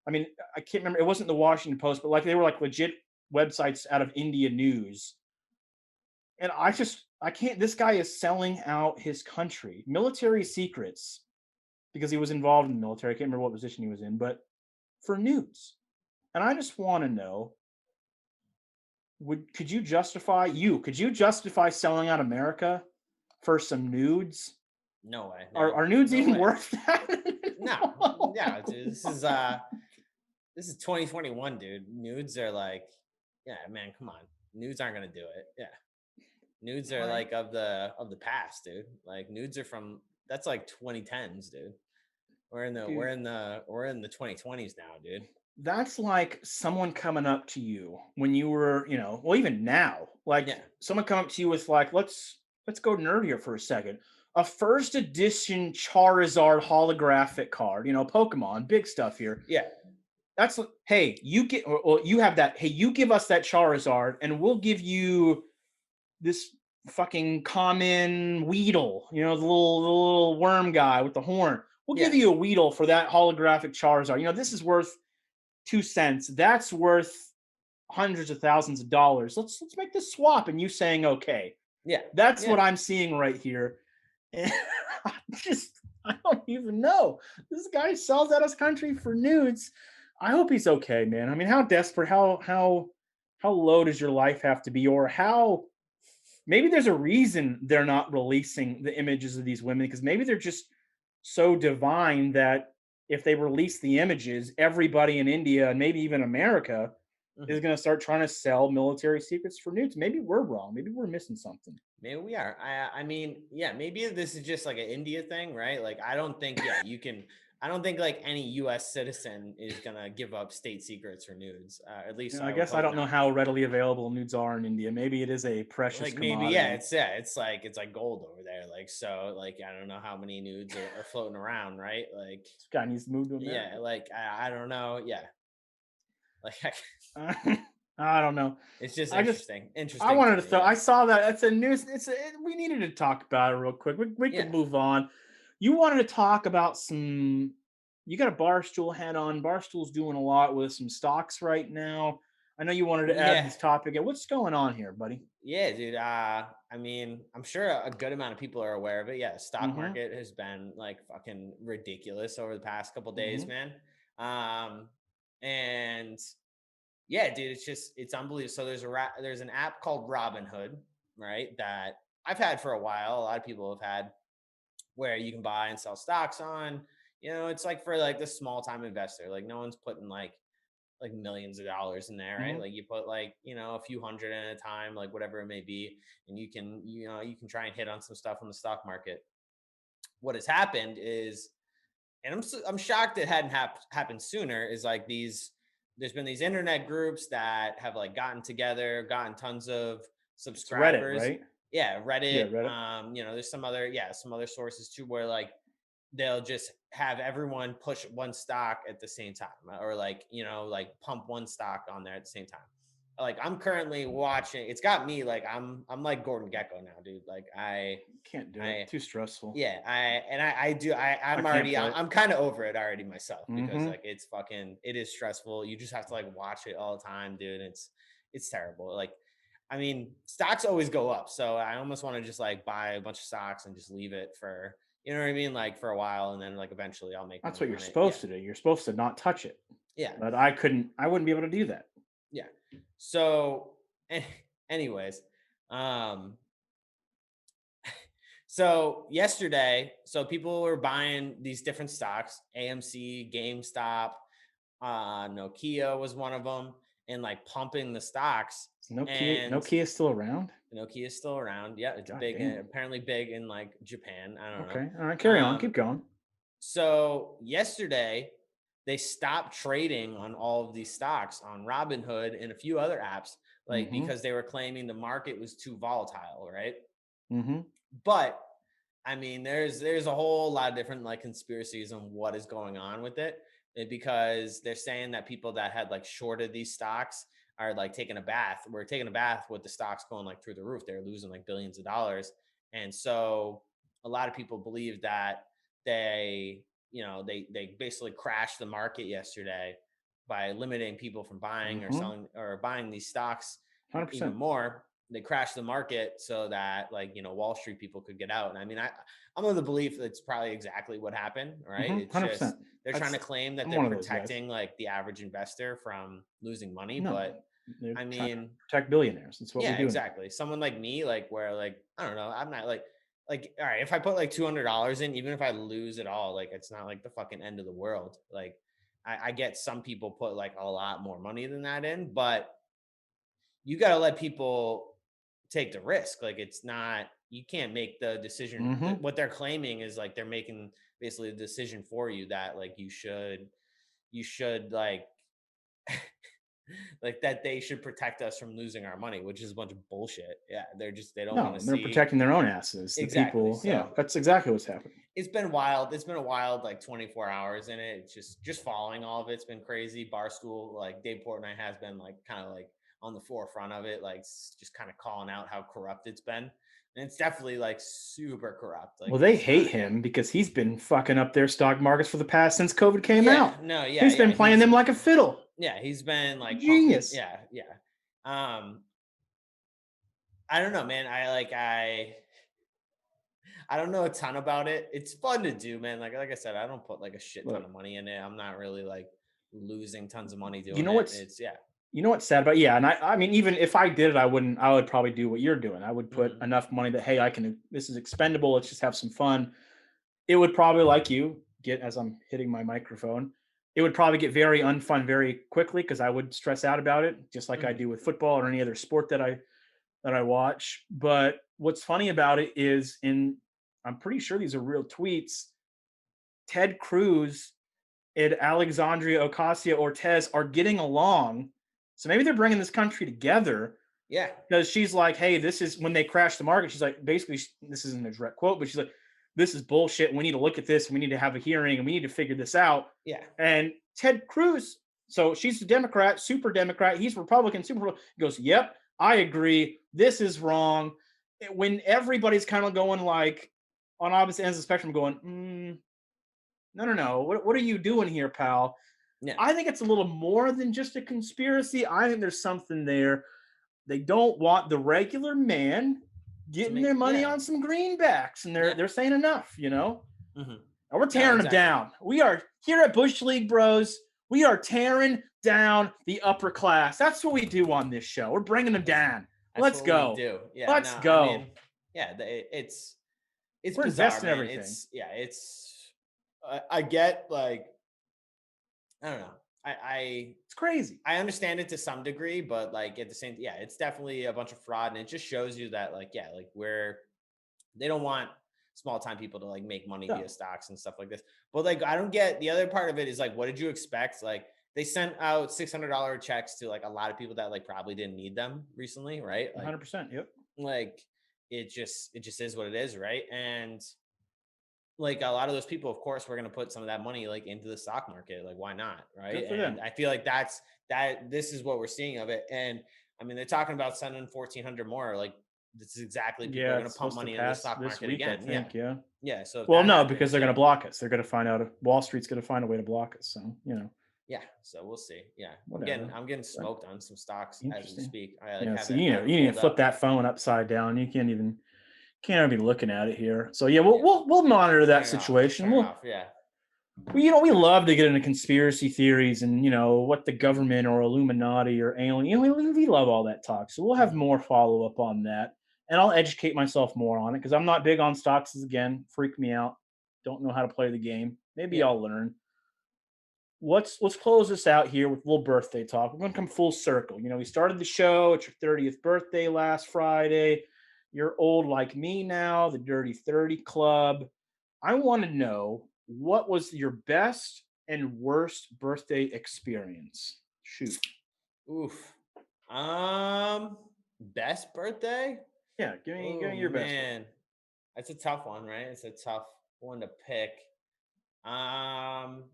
Speaker 4: I can't remember. It wasn't the Washington Post, but they were legit websites out of India news. And I can't, this guy is selling out his country, military secrets, because he was involved in the military. I can't remember what position he was in, but for nudes. And I just want to know, could you justify selling out America for some nudes?
Speaker 5: No way.
Speaker 4: No. Are nudes even worth that?
Speaker 5: No. Yeah, dude, this is 2021, dude. Nudes are yeah, man, come on. Nudes aren't gonna do it. Yeah. Nudes are of the past, dude. Nudes are that's 2010s, dude. We're in the 2020s now, dude.
Speaker 4: That's like someone coming up to you when you were, even now, someone come up to you with let's go nerdier for a second. A first edition Charizard holographic card, Pokemon, big stuff here.
Speaker 5: Yeah.
Speaker 4: That's, hey, you have that. Hey, you give us that Charizard and we'll give you this fucking common Weedle, the little worm guy with the horn. We'll give you a Weedle for that holographic Charizard. This is worth 2 cents. That's worth hundreds of thousands of dollars. Let's make this swap. And you saying, okay.
Speaker 5: Yeah.
Speaker 4: That's what I'm seeing right here. And I don't even know. This guy sells out his country for nudes. I hope he's okay, man. How desperate, how low does your life have to be? Or how, maybe there's a reason they're not releasing the images of these women, because maybe they're just so divine that if they release the images, everybody in India and maybe even America is going to start trying to sell military secrets for nudes. Maybe we're wrong. Maybe we're missing something.
Speaker 5: Maybe we are. Maybe this is just an India thing, right? I don't think, I don't think any U.S. citizen is going to give up state secrets for nudes. At least
Speaker 4: I guess I don't know how readily available nudes are in India. Maybe it is a precious commodity.
Speaker 5: It's like gold over there. I don't know how many nudes are floating around, right?
Speaker 4: This guy needs to move to America.
Speaker 5: Yeah, I don't know. Yeah.
Speaker 4: I don't know.
Speaker 5: It's just interesting.
Speaker 4: I wanted to throw. I saw that. It's a news. We needed to talk about it real quick. We could move on. You wanted to talk about some. You got a Barstool hat on. Barstool's doing a lot with some stocks right now. I know you wanted to add this topic. What's going on here, buddy?
Speaker 5: Yeah, dude. I'm sure a good amount of people are aware of it. Yeah, the stock market has been fucking ridiculous over the past couple days, man. And yeah, dude, it's unbelievable. So there's an app called Robinhood, right? That I've had for a while. A lot of people have had, where you can buy and sell stocks on. it's like for like the small time investor, like no one's putting like millions of dollars in there, right?
Speaker 4: Mhm.
Speaker 5: Like you put like, a few hundred at a time, like whatever it may be. And you can try and hit on some stuff on the stock market. What has happened is, and I'm shocked it hadn't happened sooner, is like there's been these internet groups that have like gotten together, gotten tons of
Speaker 4: It's Reddit,
Speaker 5: subscribers.
Speaker 4: right?
Speaker 5: Yeah,
Speaker 4: Yeah,
Speaker 5: Reddit.
Speaker 4: Reddit.
Speaker 5: There's some other sources too, where like they'll just have everyone push one stock at the same time, or like like pump one stock on there at the same time. Like I'm currently watching, it's got me like I'm like Gordon Gecko now, dude. Like
Speaker 4: Can't do
Speaker 5: I
Speaker 4: it. Too stressful.
Speaker 5: yeah, I do. I'm
Speaker 4: can't
Speaker 5: already.
Speaker 4: play
Speaker 5: I'm kind of over it already myself, because
Speaker 4: Mhm.
Speaker 5: like it is stressful. You just have to like watch it all the time, dude. It's terrible. Like, I mean, stocks always go up, so I almost want to just like buy a bunch of stocks and just leave it for, you know what I mean, like for a while, and then like eventually I'll make
Speaker 4: That's
Speaker 5: money
Speaker 4: what you're
Speaker 5: on it. Yeah,
Speaker 4: supposed to do. You're supposed to not touch it.
Speaker 5: yeah,
Speaker 4: But I wouldn't be able to do that.
Speaker 5: yeah. So, anyways, um, so yesterday, so people were buying these different stocks, AMC, GameStop, Nokia was one of them, and like pumping the stocks.
Speaker 4: Is Nokia
Speaker 5: And
Speaker 4: Nokia still around?
Speaker 5: Nokia is still around. Yeah, it's
Speaker 4: God
Speaker 5: big,
Speaker 4: damn.
Speaker 5: apparently big in like Japan. I don't know.
Speaker 4: Okay. All right. Carry on. Keep going.
Speaker 5: So yesterday, they stopped trading on all of these stocks on Robinhood and a few other apps, like
Speaker 4: Mm-hmm.
Speaker 5: because they were claiming the market was too volatile, right?
Speaker 4: Mm-hmm.
Speaker 5: But I mean, there's a whole lot of different like conspiracies on what is going on with it, because they're saying that people that had like shorted these stocks are like taking a bath. We're taking a bath with the stocks going like through the roof. They're losing like billions of dollars, and so a lot of people believe that they basically crashed the market yesterday by limiting people from buying or
Speaker 4: Mm-hmm.
Speaker 5: selling or buying these stocks even
Speaker 4: 100%.
Speaker 5: more. They crashed the market so that like Wall Street people could get out. And I mean, I'm of the belief that it's probably exactly what happened, right?
Speaker 4: Mm-hmm.
Speaker 5: It's
Speaker 4: 100%.
Speaker 5: just they're trying to claim that
Speaker 4: I'm
Speaker 5: they're
Speaker 4: one of those guys.
Speaker 5: protecting like the average investor from losing money,
Speaker 4: No,
Speaker 5: but
Speaker 4: they're
Speaker 5: I
Speaker 4: trying to
Speaker 5: mean,
Speaker 4: protect billionaires. That's what
Speaker 5: yeah,
Speaker 4: we're doing.
Speaker 5: exactly. Someone like me, like where like I don't know, I'm not like all right, if I put like $200 in, even if I lose it all, like it's not like the fucking end of the world. Like I get some people put like a lot more money than that in, but you got to let people take the risk. Like it's not, you can't make the decision.
Speaker 4: Mm-hmm.
Speaker 5: What they're claiming is like they're making basically a decision for you that like you should like like that they should protect us from losing our money, which is a bunch of bullshit. Yeah, they don't want
Speaker 4: No,
Speaker 5: to
Speaker 4: they're
Speaker 5: see.
Speaker 4: protecting their own asses. The
Speaker 5: Exactly.
Speaker 4: people. Yeah,
Speaker 5: So
Speaker 4: that's exactly what's happening.
Speaker 5: it's been wild. It's been a wild like 24 hours in it. It's just following all of it's been crazy. Barstool, like Dave Portnoy has been like kind of like on the forefront of it, like just kind of calling out how corrupt it's been. And it's definitely like super corrupt. Like
Speaker 4: Well, they
Speaker 5: it's
Speaker 4: hate
Speaker 5: not, yeah.
Speaker 4: him because he's been fucking up their stock markets for the past since COVID came
Speaker 5: Yeah,
Speaker 4: out.
Speaker 5: no, yeah,
Speaker 4: He's been playing them like a fiddle.
Speaker 5: Yeah, he's been like
Speaker 4: Genius.
Speaker 5: pumping, yeah. I don't know, man. I don't know a ton about it. It's fun to do, man. Like I said, I don't put like a shit ton
Speaker 4: Look.
Speaker 5: of money in it. I'm not really like losing tons of money doing
Speaker 4: You know
Speaker 5: it.
Speaker 4: what's
Speaker 5: It's yeah.
Speaker 4: You know what's sad about and I mean, even if I did it, I would probably do what you're doing. I would put
Speaker 5: Mhm.
Speaker 4: enough money that, hey, this is expendable. Let's just have some fun. It would probably, like you get, as I'm hitting my microphone, it would probably get very unfun very quickly because I would stress out about it, just like I
Speaker 5: Mhm.
Speaker 4: do with football or any other sport that I watch. But what's funny about it is, I'm pretty sure these are real tweets, Ted Cruz and Alexandria Ocasio-Cortez are getting along. So maybe they're bringing this country together,
Speaker 5: Yeah.
Speaker 4: because she's like, hey, this is when they crashed the market. She's like, basically, this isn't a direct quote, but she's like, this is bullshit. And we need to look at this. And we need to have a hearing and we need to figure this out.
Speaker 5: Yeah.
Speaker 4: And Ted Cruz, so she's a Democrat, super Democrat. He's Republican, super. He goes, yep, I agree. This is wrong. When everybody's kind of going like on opposite ends of the spectrum, going, no. What are you doing here, pal?
Speaker 5: Yeah.
Speaker 4: I think it's a little more than just a conspiracy. I think there's something there. They don't want the regular man getting their money on some greenbacks, and they're saying enough,
Speaker 5: Mm-hmm.
Speaker 4: And we're tearing them down. We are here at Bush League Bros. We are tearing down the upper class. That's what we do on this show. We're bringing them down. Let's go.
Speaker 5: We do. Yeah,
Speaker 4: Let's go.
Speaker 5: I mean, yeah, it's
Speaker 4: we're
Speaker 5: bizarre,
Speaker 4: investing
Speaker 5: man.
Speaker 4: everything.
Speaker 5: I get like, I don't know.
Speaker 4: It's crazy.
Speaker 5: I understand it to some degree, but like at the same, yeah, it's definitely a bunch of fraud, and it just shows you that like, yeah, like where they don't want small time people to like make money
Speaker 4: No.
Speaker 5: via stocks and stuff like this. But like, I don't get the other part of it is like, what did you expect? Like they sent out $600 checks to like a lot of people that like probably didn't need them recently, right? Like,
Speaker 4: 100%. Yep.
Speaker 5: like it just is what it is, right? And like a lot of those people, of course, we're going to put some of that money like into the stock market. Like, why not? Right.
Speaker 4: Good for
Speaker 5: And
Speaker 4: them.
Speaker 5: I feel like this is what we're seeing of it. And I mean, they're talking about sending 1,400 more. Like, this is exactly people are going
Speaker 4: It's
Speaker 5: to pump
Speaker 4: supposed to
Speaker 5: money into the
Speaker 4: pass
Speaker 5: stock
Speaker 4: this
Speaker 5: market
Speaker 4: week, I
Speaker 5: again.
Speaker 4: think. Yeah.
Speaker 5: Yeah. So if
Speaker 4: Well,
Speaker 5: that
Speaker 4: no,
Speaker 5: happens,
Speaker 4: because they're going to block us. They're going to find out. Wall Street's going to find a way to block us. So,
Speaker 5: yeah. So we'll see. Yeah.
Speaker 4: Whatever.
Speaker 5: I'm getting smoked on some stocks as we
Speaker 4: Interesting.
Speaker 5: speak. I like
Speaker 4: Yeah.
Speaker 5: have
Speaker 4: So,
Speaker 5: it. I have it
Speaker 4: you need to
Speaker 5: pulled
Speaker 4: flip
Speaker 5: up.
Speaker 4: that phone upside down. You can't even be looking at it here. So, yeah,
Speaker 5: Yeah.
Speaker 4: we'll monitor that
Speaker 5: Turn it off,
Speaker 4: situation.
Speaker 5: turn it off. Yeah.
Speaker 4: We love to get into conspiracy theories and, what the government or Illuminati or alien, we love all that talk. So we'll have more follow up on that. And I'll educate myself more on it because I'm not big on stocks. Again, freak me out. Don't know how to play the game. Maybe
Speaker 5: Yeah.
Speaker 4: I'll learn. Let's close this out here with a little birthday talk. We're going to come full circle. We started the show. It's your 30th birthday last Friday. You're old like me now, the Dirty 30 Club. I want to know, what was your best and worst birthday experience? Shoot.
Speaker 5: Oof. Best birthday?
Speaker 4: Yeah, give me
Speaker 5: Oh
Speaker 4: your best one.
Speaker 5: man, that's a tough one, right? It's a tough one to pick. Um,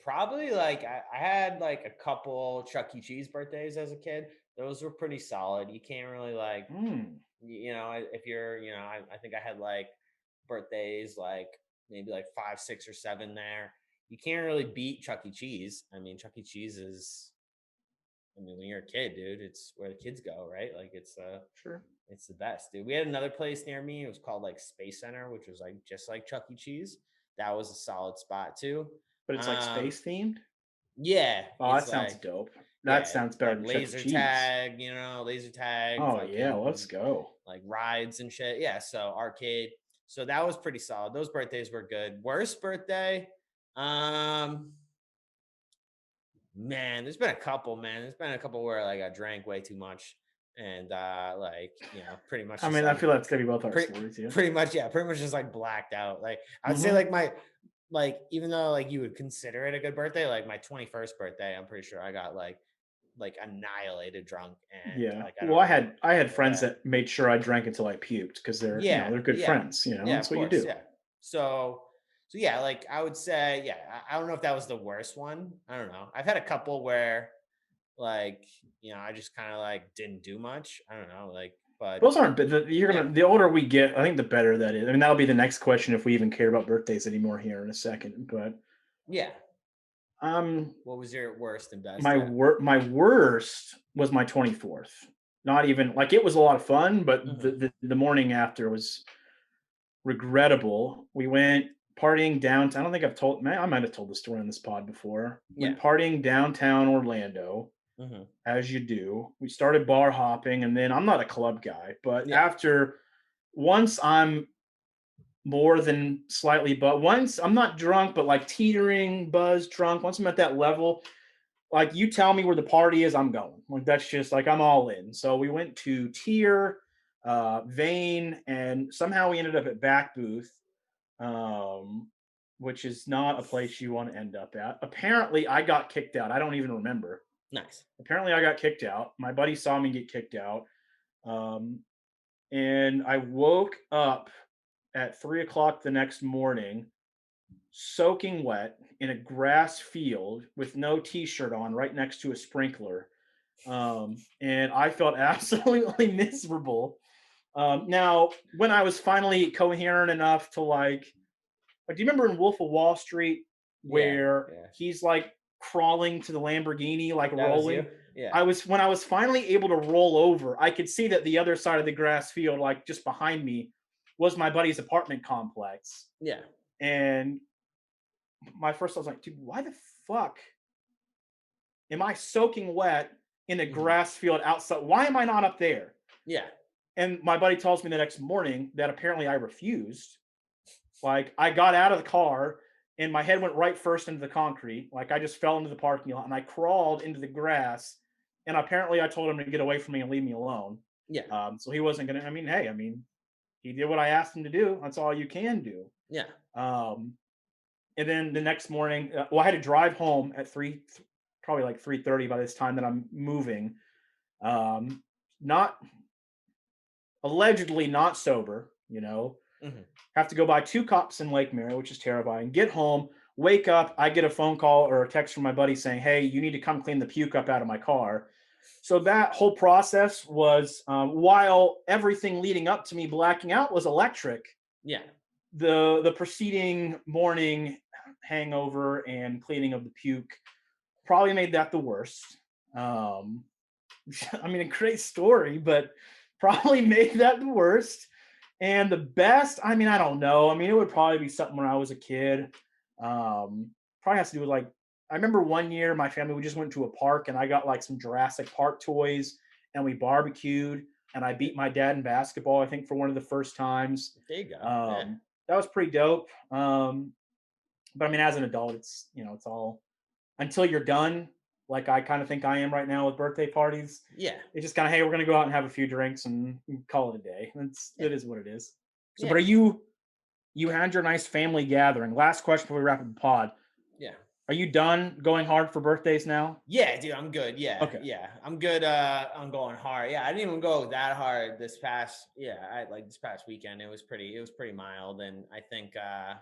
Speaker 5: Probably like I had like a couple Chuck E. Cheese birthdays as a kid. Those were pretty solid. You can't really like, if you're, I think I had like birthdays like maybe like 5, 6, or 7 there. You can't really beat Chuck E. Cheese. I mean, Chuck E. Cheese is, I mean, when you're a kid, dude, it's where the kids go, right? Like
Speaker 4: Sure.
Speaker 5: it's the best, dude. We had another place near me. It was called like Space Center, which was like just like Chuck E. Cheese. That was a solid spot too.
Speaker 4: But it's like space themed?
Speaker 5: Yeah,
Speaker 4: Oh, that
Speaker 5: it's
Speaker 4: sounds
Speaker 5: like
Speaker 4: dope. That
Speaker 5: yeah,
Speaker 4: sounds better
Speaker 5: like
Speaker 4: than Chuck E.
Speaker 5: laser
Speaker 4: Cheese.
Speaker 5: tag, laser tag,
Speaker 4: Oh yeah, let's go.
Speaker 5: like rides and shit. Yeah, so arcade. So that was pretty solid. Those birthdays were good. Worst birthday, man, there's been a couple, man. There's been a couple where like I drank way too much and pretty much
Speaker 4: I
Speaker 5: just,
Speaker 4: mean, I
Speaker 5: like,
Speaker 4: feel that's gonna be both our stories, yeah.
Speaker 5: pretty much just like blacked out. Like I would say
Speaker 4: Mhm.
Speaker 5: like my even though like you would consider it a good birthday, like my 21st birthday, I'm pretty sure I got like annihilated drunk and
Speaker 4: Yeah.
Speaker 5: like I
Speaker 4: Well,
Speaker 5: don't
Speaker 4: I
Speaker 5: remember.
Speaker 4: had friends
Speaker 5: Yeah.
Speaker 4: that made sure I drank until I puked because they're
Speaker 5: Yeah,
Speaker 4: they're good
Speaker 5: yeah,
Speaker 4: friends.
Speaker 5: yeah,
Speaker 4: That's
Speaker 5: of
Speaker 4: what you
Speaker 5: course,
Speaker 4: do.
Speaker 5: yeah. So yeah, like I would say, yeah, I don't know if that was the worst one. I don't know. I've had a couple where like, I just kind of like didn't do much. I don't know, like, but
Speaker 4: Those aren't. But
Speaker 5: yeah,
Speaker 4: the older we get, I think the better that is. I mean, that'll be the next question if we even care about birthdays anymore here in a second. But
Speaker 5: yeah.
Speaker 4: um,
Speaker 5: What was your worst and best? Yeah.
Speaker 4: my worst was my 24th. Not even like it was a lot of fun, but the morning after was regrettable. We went partying downtown. I don't think I've told. Man, I might have told the story on this pod before. Went partying downtown Orlando, as you do. We started bar hopping, and then I'm not a club guy, but once I'm more than slightly, but once I'm not drunk, but like teetering, buzz, drunk. Once I'm at that level, like you tell me where the party is, I'm going. Like that's just like I'm all in. So we went to Tier, Vane, and somehow we ended up at Back Booth, which is not a place you want to end up at. Apparently, I got kicked out. I don't even remember.
Speaker 5: Nice.
Speaker 4: Apparently, I got kicked out. My buddy saw me get kicked out, and I woke up at 3 o'clock the next morning, soaking wet in a grass field with no t-shirt on, right next to a sprinkler. And I felt absolutely miserable. Now, when I was finally coherent enough to like, do you remember in Wolf of Wall Street where he's like crawling to the Lamborghini, like
Speaker 5: That was
Speaker 4: rolling?
Speaker 5: you? Yeah.
Speaker 4: When I was finally able to roll over, I could see that the other side of the grass field, like just behind me, was my buddy's apartment complex.
Speaker 5: Yeah.
Speaker 4: And my first thought was like, dude, why the fuck am I soaking wet in a grass field outside? Why am I not up there?
Speaker 5: Yeah.
Speaker 4: And my buddy tells me the next morning that apparently I refused. Like, I got out of the car and my head went right first into the concrete. Like, I just fell into the parking lot and I crawled into the grass. And apparently I told him to get away from me and leave me alone.
Speaker 5: Yeah.
Speaker 4: So he wasn't going to, he did what I asked him to do. That's all you can do.
Speaker 5: Yeah.
Speaker 4: And then the next morning, I had to drive home at probably like 3:30 by this time that I'm moving. Not allegedly not sober, have to go by 2 cops in Lake Mary, which is terrifying. Get home, wake up. I get a phone call or a text from my buddy saying, hey, you need to come clean the puke up out of my car. So that whole process was, while everything leading up to me blacking out was electric.
Speaker 5: Yeah.
Speaker 4: The preceding morning hangover and cleaning of the puke probably made that the worst. A great story, but probably made that the worst. And the best, I don't know. It would probably be something when I was a kid. Probably has to do with, like, I remember one year my family, we just went to a park and I got like some Jurassic Park toys and we barbecued and I beat my dad in basketball, I think, for one of the first times.
Speaker 5: There you go.
Speaker 4: That was pretty dope. But as an adult, it's, it's all until you're done. Like I kind of think I am right now with birthday parties.
Speaker 5: Yeah.
Speaker 4: It's just kind of, hey, we're going to go out and have a few drinks and call it a day. It is what it is. So,
Speaker 5: Yeah.
Speaker 4: But you had your nice family gathering. Last question before we wrap up the pod.
Speaker 5: Yeah.
Speaker 4: Are you done going hard for birthdays now?
Speaker 5: Yeah, dude, I'm good. Yeah.
Speaker 4: Okay.
Speaker 5: Yeah. I'm good. I'm going hard. Yeah. I didn't even go that hard this past weekend. It was pretty mild. And I think, I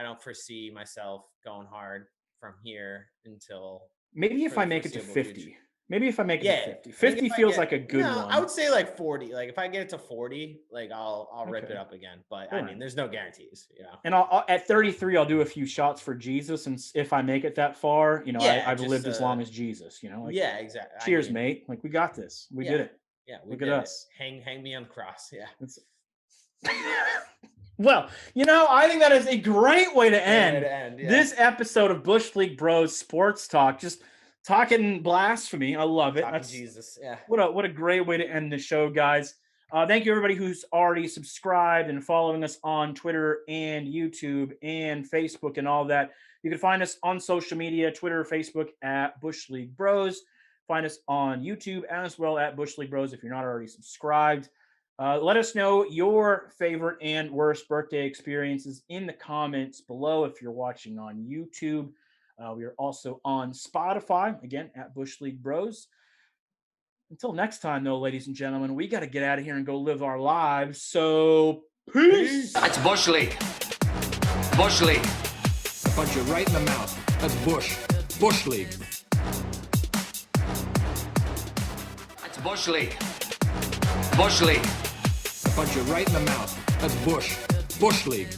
Speaker 5: don't foresee myself going hard from here until
Speaker 4: maybe if I make it to 50. Maybe if I make it to 50. 50 feels like a good one.
Speaker 5: I would say like 40. Like if I get it to 40, like I'll rip it up again. But there's no guarantees, And
Speaker 4: I'll at 33, I'll do a few shots for Jesus. And if I make it that far, I've lived as long as Jesus,
Speaker 5: yeah, exactly.
Speaker 4: Cheers, mate. Like we got this. We did it.
Speaker 5: Yeah.
Speaker 4: Look at us.
Speaker 5: Hang me on the cross. Yeah.
Speaker 4: Well, I think that is a great way to end,
Speaker 5: yeah.
Speaker 4: This episode of Bush League Bros Sports Talk. Just talking blasphemy. I love it.
Speaker 5: That's Jesus. Yeah.
Speaker 4: What a great way to end the show, guys. Thank you everybody who's already subscribed and following us on Twitter and YouTube and Facebook and all that. You can find us on social media, Twitter, Facebook at Bush League Bros. Find us on YouTube as well at Bush League Bros if you're not already subscribed. Let us know your favorite and worst birthday experiences in the comments below if you're watching on YouTube. We are also on Spotify, again, at Bush League Bros. Until next time, though, ladies and gentlemen, we got to get out of here and go live our lives. So, peace.
Speaker 2: That's Bush League. Bush League.
Speaker 3: I punch you right in the mouth. That's Bush. Bush League.
Speaker 2: That's Bush League. Bush League.
Speaker 3: I punch you right in the mouth. That's Bush. Bush League.